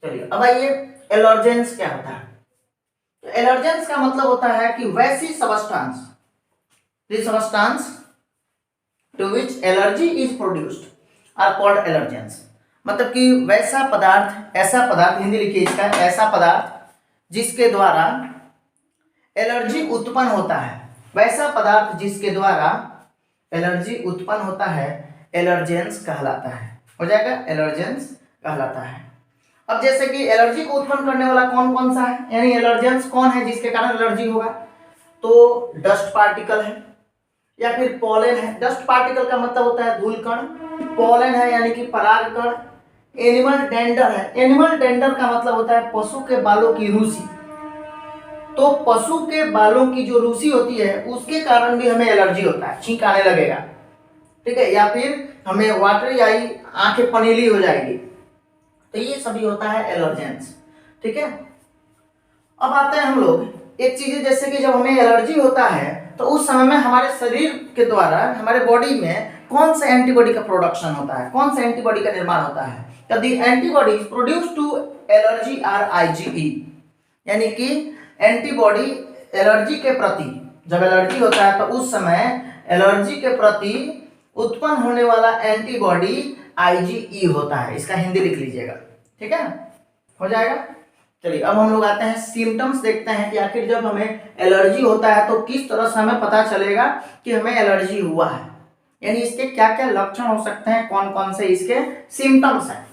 चलिए अब आइए, एलर्जेंस क्या होता है। तो एलर्जेंस का मतलब होता है कि वैसी substance, the substance to which allergy is produced are called allergens। मतलब कि वैसा पदार्थ, ऐसा पदार्थ, हिंदी लिखिए इसका, ऐसा पदार्थ जिसके द्वारा एलर्जी उत्पन्न होता है, वैसा पदार्थ जिसके द्वारा एलर्जी उत्पन्न होता है एलर्जेंस कहलाता है। हो जाएगा, एलर्जेंस कहलाता है। अब जैसे कि एलर्जी को उत्पन्न करने वाला कौन कौन सा है, यानी एलर्जेंस कौन है जिसके कारण एलर्जी होगा, तो डस्ट पार्टिकल है या फिर पॉलन है। डस्ट पार्टिकल का मतलब होता है धूल कण, पॉलन है यानी कि पराग कण, एनिमल डेंडर है। एनिमल डेंडर का मतलब होता है पशु के बालों की रूसी। तो पशु के बालों की जो रूसी होती है उसके कारण भी हमें एलर्जी होता है, छींक आने लगेगा, ठीक है, या फिर हमें वाटरी आई, आंखें पनीली हो जाएगी, तो ये सभी होता है एलर्जेंस, ठीक है। अब आते हैं हम लोग एक चीज है, जैसे कि जब हमें एलर्जी होता है तो उस समय में हमारे शरीर के द्वारा हमारे बॉडी में कौन सा एंटीबॉडी का प्रोडक्शन होता है, कौन सा एंटीबॉडी का निर्माण होता है। The antibody is produce to allergy are IgE, यानी कि एंटीबॉडी एलर्जी के प्रति, जब एलर्जी होता है तो उस समय एलर्जी के प्रति उत्पन्न होने वाला एंटीबॉडी आईजीई होता है। इसका हिंदी लिख लीजिएगा, ठीक है, हो जाएगा। चलिए अब हम लोग आते हैं सिम्टम्स, देखते हैं कि आखिर जब हमें एलर्जी होता है तो किस तरह से हमें पता चलेगा कि हमें एलर्जी हुआ है, यानी इसके क्या क्या लक्षण हो सकते हैं, कौन कौन से इसके सिम्टम्स हैं।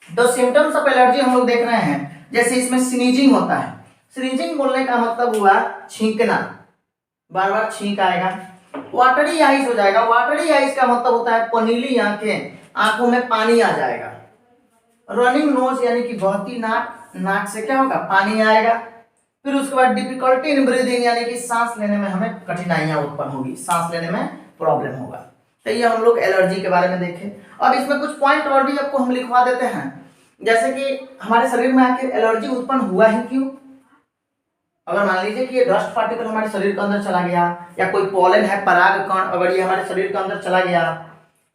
तो सिम्टम्स ऑफ एलर्जी हम लोग देख रहे हैं, जैसे इसमें स्नीजिंग होता है। स्नीजिंग बोलने का मतलब हुआ छींकना, बार बार छींक आएगा। वाटरी आइज हो जाएगा, वाटरी आइज का मतलब होता है पनीली आंखें, आंखों में पानी आ जाएगा। रनिंग नोज यानी कि बहती नाक, नाक से क्या होगा, पानी आएगा। फिर उसके बाद डिफिकल्टी इन ब्रीदिंग, यानी कि सांस लेने में हमें कठिनाइयां उत्पन्न होगी, सांस लेने में प्रॉब्लम होगा। तो ये हम लोग एलर्जी के बारे में देखें। अब इसमें कुछ पॉइंट और भी आपको हम लिखवा देते हैं, जैसे कि हमारे शरीर में आखिर एलर्जी उत्पन्न हुआ ही क्यों। अगर मान लीजिए कि ये डस्ट पार्टिकल हमारे शरीर के अंदर चला गया, या कोई पॉलन है, पराग कण, अगर ये हमारे शरीर के अंदर चला गया,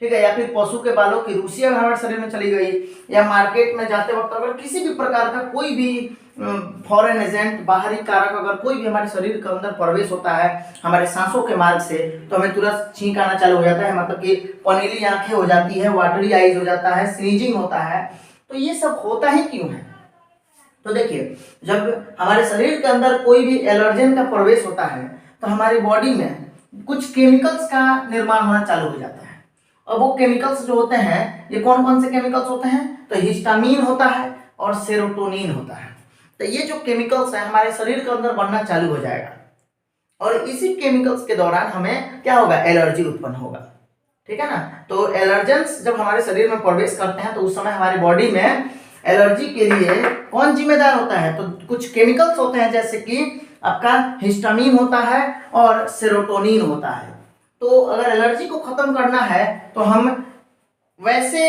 ठीक है, या फिर पशु के बालों की रूसी अगर हमारे शरीर में चली गई, या मार्केट में जाते वक्त अगर किसी भी प्रकार का कोई भी फॉरेन एजेंट, बाहरी कारक अगर कोई भी हमारे शरीर के अंदर प्रवेश होता है हमारे सांसों के मार्ग से, तो हमें तुरंत छींक आना चालू हो जाता है, मतलब कि पनीली आंखें हो जाती है, वाटरी आइज हो जाता है, स्नीजिंग होता है। तो ये सब होता ही क्यों है। तो देखिए, जब हमारे शरीर के अंदर कोई भी एलर्जेन का प्रवेश होता है तो हमारी बॉडी में कुछ केमिकल्स का निर्माण होना चालू हो जाता है। अब वो केमिकल्स जो होते हैं, ये कौन कौन से केमिकल्स होते हैं, तो हिस्टामीन होता है और सेरोटोनिन होता है। तो ये जो केमिकल्स है हमारे शरीर के अंदर बनना चालू हो जाएगा, और इसी केमिकल्स के दौरान हमें क्या होगा, एलर्जी उत्पन्न होगा, ठीक है ना। तो एलर्जेंस जब हमारे शरीर में प्रवेश करते हैं तो उस समय हमारी बॉडी में एलर्जी के लिए कौन जिम्मेदार होता है, तो कुछ केमिकल्स होते हैं, जैसे कि आपका हिस्टामीन होता है और सेरोटोनिन होता है। तो अगर एलर्जी को खत्म करना है तो हम वैसे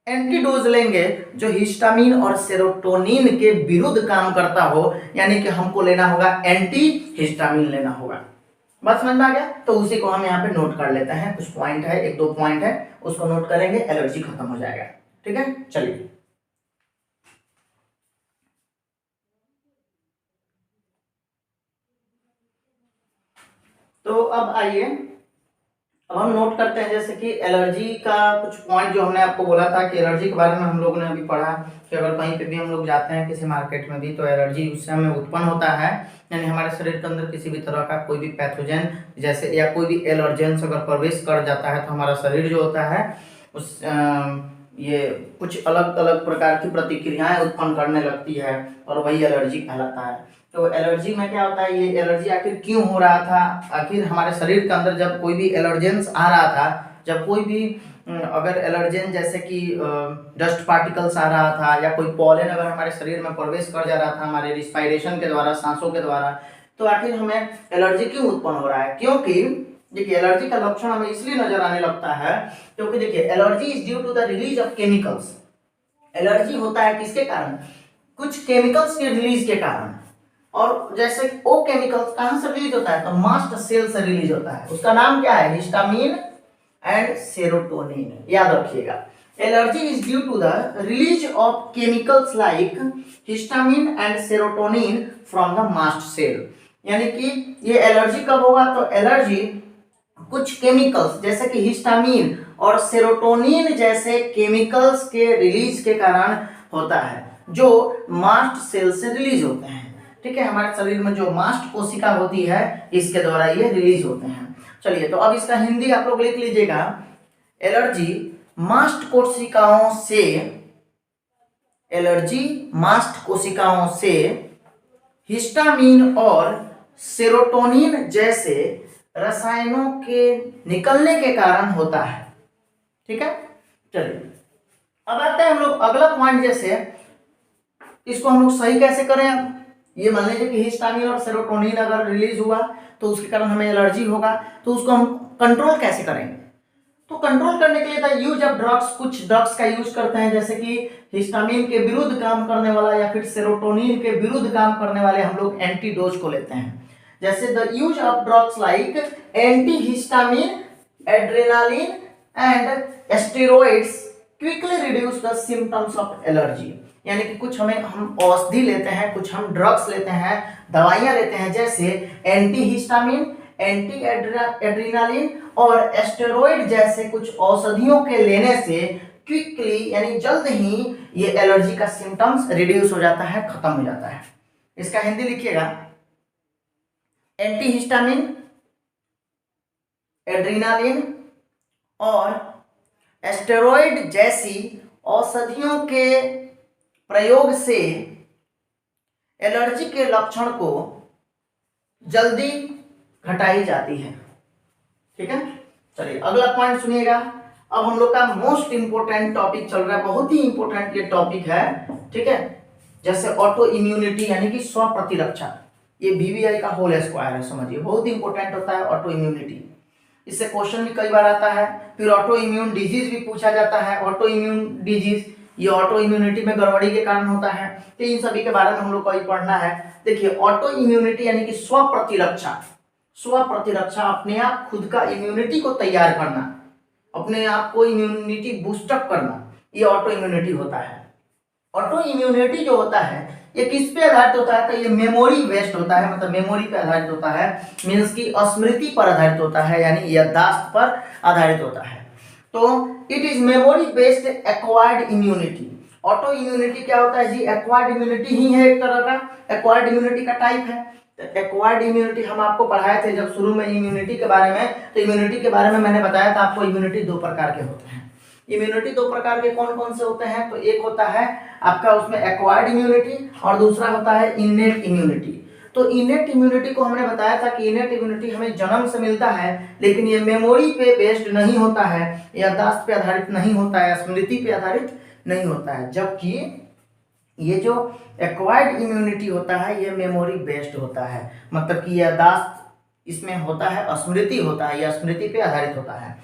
एंटीडोज लेंगे जो हिस्टामीन और सेरोटोनिन के विरुद्ध काम करता हो, यानी कि हमको लेना होगा एंटी हिस्टामीन लेना होगा। बात समझ में आ गया। तो उसी को हम यहाँ पे नोट कर लेते हैं, कुछ पॉइंट है, एक दो पॉइंट है, उसको नोट करेंगे, एलर्जी खत्म हो जाएगा, ठीक है। चलिए तो अब आइए, अब हम नोट करते हैं, जैसे कि एलर्जी का कुछ पॉइंट जो हमने आपको बोला था कि एलर्जी के बारे में हम लोगों ने अभी पढ़ा कि अगर कहीं पे भी हम लोग जाते हैं किसी मार्केट में भी, तो एलर्जी उससे हमें उत्पन्न होता है, यानी हमारे शरीर के अंदर किसी भी तरह का कोई भी पैथोजन जैसे या कोई भी एलर्जेंस अगर प्रवेश कर जाता है तो हमारा शरीर जो होता है उस ये कुछ अलग अलग प्रकार की प्रतिक्रियाएं उत्पन्न करने लगती है, और वही एलर्जी कहलाता है। तो एलर्जी में क्या होता है, ये एलर्जी आखिर क्यों हो रहा था, आखिर हमारे शरीर के अंदर जब कोई भी एलर्जेंस आ रहा था, जब कोई भी अगर एलर्जेन जैसे कि डस्ट पार्टिकल्स आ रहा था, या कोई पॉलन अगर हमारे शरीर में प्रवेश कर जा रहा था हमारे रिस्पायरेशन के द्वारा, सांसों के द्वारा, तो आखिर हमें एलर्जी क्यों उत्पन्न हो रहा है। क्योंकि देखिए, एलर्जी का लक्षण हमें इसलिए नजर आने लगता है क्योंकि देखिए, allergy is due to the release of chemicals. Allergy होता है किसके कारण, कुछ केमिकल्स के रिलीज के कारण। और जैसे वो केमिकल्स कहां से रिलीज होता है, तो मास्ट सेल से रिलीज होता है, उसका नाम क्या है, हिस्टामीन एंड सेरोटोनिन, याद रखिएगा। Allergy is due to the release of chemicals like histamine and serotonin from the mast cell. यानी कि ये एलर्जी कब होगा, तो एलर्जी कुछ केमिकल्स जैसे कि हिस्टामीन और सेरोटोनिन जैसे केमिकल्स के रिलीज के कारण होता है, जो मास्ट सेल से रिलीज होते हैं, ठीक है। हमारे शरीर में जो मास्ट कोशिका होती है इसके द्वारा ये रिलीज होते हैं। चलिए, तो अब इसका हिंदी आप लोग लिख लीजिएगा। एलर्जी मास्ट कोशिकाओं से, एलर्जी मास्ट कोशिकाओं से हिस्टामीन और सेरोटोनिन जैसे रसायनों के निकलने के कारण होता है, ठीक है। चलिए अब आते हैं हम लोग अगला पॉइंट, जैसे इसको हम लोग सही कैसे करें। ये मान लीजिए कि हिस्टामिन और सेरोटोनिन अगर रिलीज हुआ तो उसके कारण हमें एलर्जी होगा, तो उसको हम कंट्रोल कैसे करेंगे? तो कंट्रोल करने के लिए द यूज ऑफ ड्रग्स, कुछ ड्रग्स का यूज करते हैं, जैसे कि हिस्टामिन के विरुद्ध काम करने वाला या फिर सेरोटोनिन के विरुद्ध काम करने वाले हम लोग एंटीडोज को लेते हैं। जैसे the use of drugs like anti histamine, adrenaline and steroids quickly reduce the symptoms of allergy. यानी कि कुछ हम औषधि लेते हैं, कुछ हम ड्रग्स लेते हैं, दवाइयां लेते हैं, जैसे एंटी हिस्टामिन, एंटी एड्रेनालिन और स्टेरॉइड जैसे कुछ औषधियों के लेने से क्विकली यानी जल्द ही ये एलर्जी का सिम्टम्स रिड्यूस हो जाता है, खत्म हो जाता है। इसका हिंदी लिखिएगा, एंटी हिस्टामिन, एड्रेनालिन और स्टेरॉइड जैसी औषधियों के प्रयोग से एलर्जी के लक्षण को जल्दी घटाई जाती है। ठीक है, चलिए अगला पॉइंट सुनिएगा। अब हम लोग का मोस्ट इंपोर्टेंट टॉपिक चल रहा है, बहुत ही इंपोर्टेंट ये टॉपिक है। ठीक है, जैसे ऑटो इम्यूनिटी यानी कि स्व प्रतिरक्षा, ये VVI का होल स्क्वायर है, समझिए बहुत इंपॉर्टेंट होता है ऑटो इम्यूनिटी। इससे क्वेश्चन भी कई बार आता है। फिर ऑटो इम्यून डिजीज भी पूछा जाता है। ऑटो इम्यून डिजीज ये ऑटो इम्यूनिटी में गड़बड़ी के कारण होता है, तो इन सभी के बारे में हम लोग को ही पढ़ना है। देखिए ऑटो इम्यूनिटी यानी कि स्व प्रतिरक्षा, स्व प्रतिरक्षा अपने आप खुद का इम्यूनिटी को तैयार करना, अपने आप को इम्यूनिटी बूस्टअप करना, ये ऑटो इम्यूनिटी होता है। ऑटो इम्यूनिटी जो होता है ये किस पे आधारित होता है? तो ये मेमोरी बेस्ड होता है, मतलब मेमोरी पे आधारित होता है, मीन्स की स्मृति पर आधारित होता है, यानी याददाश्त पर आधारित होता है। तो it is memory based acquired immunity. Auto immunity क्या होता है जी? एक्वायर्ड इम्यूनिटी ही है, एक तरह का एक्वायर्ड इम्यूनिटी का टाइप है। तो एक्वायर्ड इम्यूनिटी हम आपको पढ़ाए थे जब शुरू में इम्यूनिटी के बारे में, तो इम्यूनिटी के बारे में मैंने बताया था आपको इम्यूनिटी दो प्रकार के होते हैं। इम्यूनिटी दो प्रकार के कौन कौन से होते हैं? तो एक होता है आपका उसमें एक्वायर्ड इम्यूनिटी और दूसरा होता है इनेट इम्यूनिटी। तो इनेट इम्यूनिटी को हमने बताया था कि इनेट इम्यूनिटी हमें जन्म से मिलता है, लेकिन ये मेमोरी पे बेस्ड नहीं होता है, याददाश्त पे आधारित नहीं होता है, स्मृति पे आधारित नहीं होता है। जबकि ये जो एक्वायर्ड इम्यूनिटी होता है ये मेमोरी बेस्ड होता है, मतलब कि याददाश्त इसमें होता है, स्मृति होता है, या स्मृति पे आधारित होता है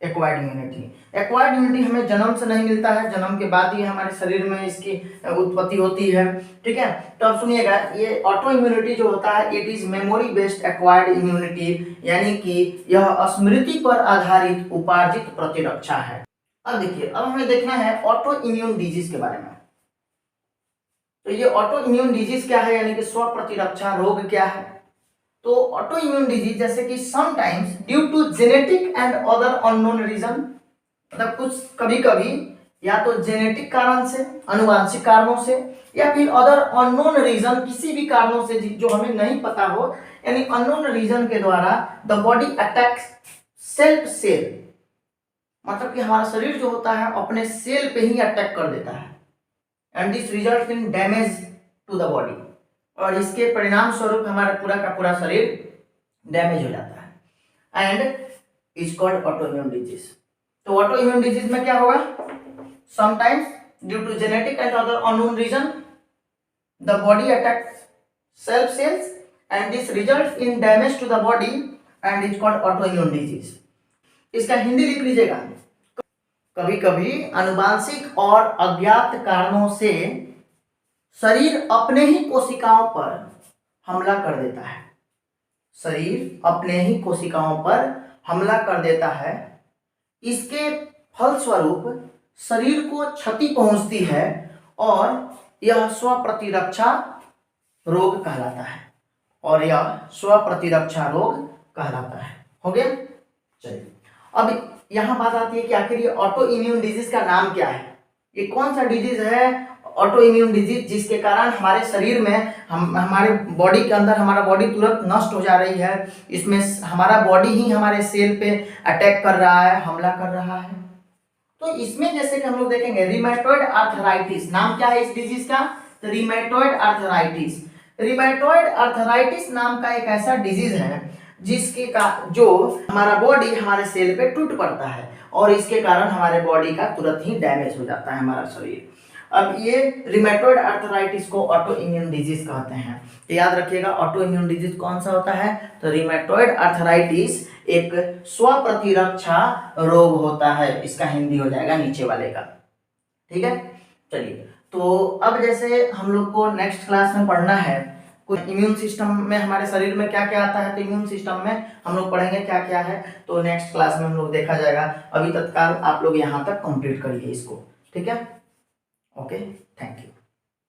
एक्वायर्ड इम्यूनिटी। एक्वायर्ड इम्यूनिटी हमें जन्म से नहीं मिलता है, जन्म के बाद ही हमारे शरीर में इसकी उत्पत्ति होती है। ठीक है, तो अब सुनिएगा, ये ऑटो इम्यूनिटी जो होता है it is memory based acquired immunity, यानी कि यह स्मृति पर आधारित उपार्जित प्रतिरक्षा है। अब देखिए, अब हमें देखना है ऑटो इम्यून डिजीज के बारे में। तो ये ऑटो इम्यून डिजीज क्या है, यानी कि स्व प्रतिरक्षा रोग क्या है? तो ऑटो इम्यून डिजीज जैसे कि sometimes due to genetic and other unknown reason, मतलब कुछ कभी कभी या तो जेनेटिक कारण से, अनुवांशिक कारणों से, या फिर अदर अननोन रीजन, किसी भी कारणों से जो हमें नहीं पता हो, यानी अननोन रीजन के द्वारा the body attacks self cell, मतलब कि हमारा शरीर जो होता है अपने सेल पे ही अटैक कर देता है, and this result in damage to the body, और इसके परिणाम स्वरूप हमारा पूरा का पूरा शरीर डैमेज हो जाता है, and is called auto immune disease. तो ऑटो इम्यून डिजीज में क्या होगा? Sometimes due to genetic and other unknown reason the body attacks self cells and this result in damage to the body and is called auto immune disease. इसका हिंदी लिख लीजिएगा, कभी कभी अनुवांशिक और अज्ञात कारणों से शरीर अपने ही कोशिकाओं पर हमला कर देता है, शरीर अपने ही कोशिकाओं पर हमला कर देता है, इसके फलस्वरूप शरीर को क्षति पहुंचती है और यह स्व प्रतिरक्षा रोग कहलाता है, और यह स्व प्रतिरक्षा रोग कहलाता है। हो गया? चलिए, अब यहां बात आती है कि आखिर ये ऑटो इम्यून डिजीज का नाम क्या है? ये कौन सा डिजीज है ऑटो इम्यून डिजीज जिसके कारण हमारे शरीर में हमारे बॉडी के अंदर हमारा बॉडी तुरंत नष्ट हो जा रही है, इसमें हमारा बॉडी ही हमारे सेल पे अटैक कर रहा है, हमला कर रहा है। तो इसमें जैसे कि हम लोग देखेंगे रिमेटॉइड आर्थराइटिस, नाम क्या है इस डिजीज का? तो रिमेटॉइड आर्थराइटिस। रिमेटॉइड आर्थराइटिस नाम का एक ऐसा डिजीज है जिसके का जो हमारा बॉडी हमारे सेल पे टूट पड़ता है, और इसके कारण हमारे बॉडी का तुरंत ही डैमेज हो जाता है हमारा शरीर। अब ये रिमेटॉइड आर्थराइटिस को ऑटो इम्यून डिजीज कहते हैं। तो याद रखिएगा ऑटो इम्यून डिजीज कौन सा होता है, तो रिमेटॉइड आर्थराइटिस एक स्व प्रतिरक्षा रोग होता है, इसका हिंदी हो जाएगा नीचे वाले का। ठीक है, चलिए तो अब जैसे हम लोग को नेक्स्ट क्लास में पढ़ना है कुछ इम्यून सिस्टम में हमारे शरीर में क्या क्या आता है, तो इम्यून सिस्टम में हम लोग पढ़ेंगे क्या क्या है, तो नेक्स्ट क्लास में हम लोग देखा जाएगा। अभी तत्काल आप लोग यहाँ तक कंप्लीट करिए इसको, ठीक है, ओके, थैंक यू।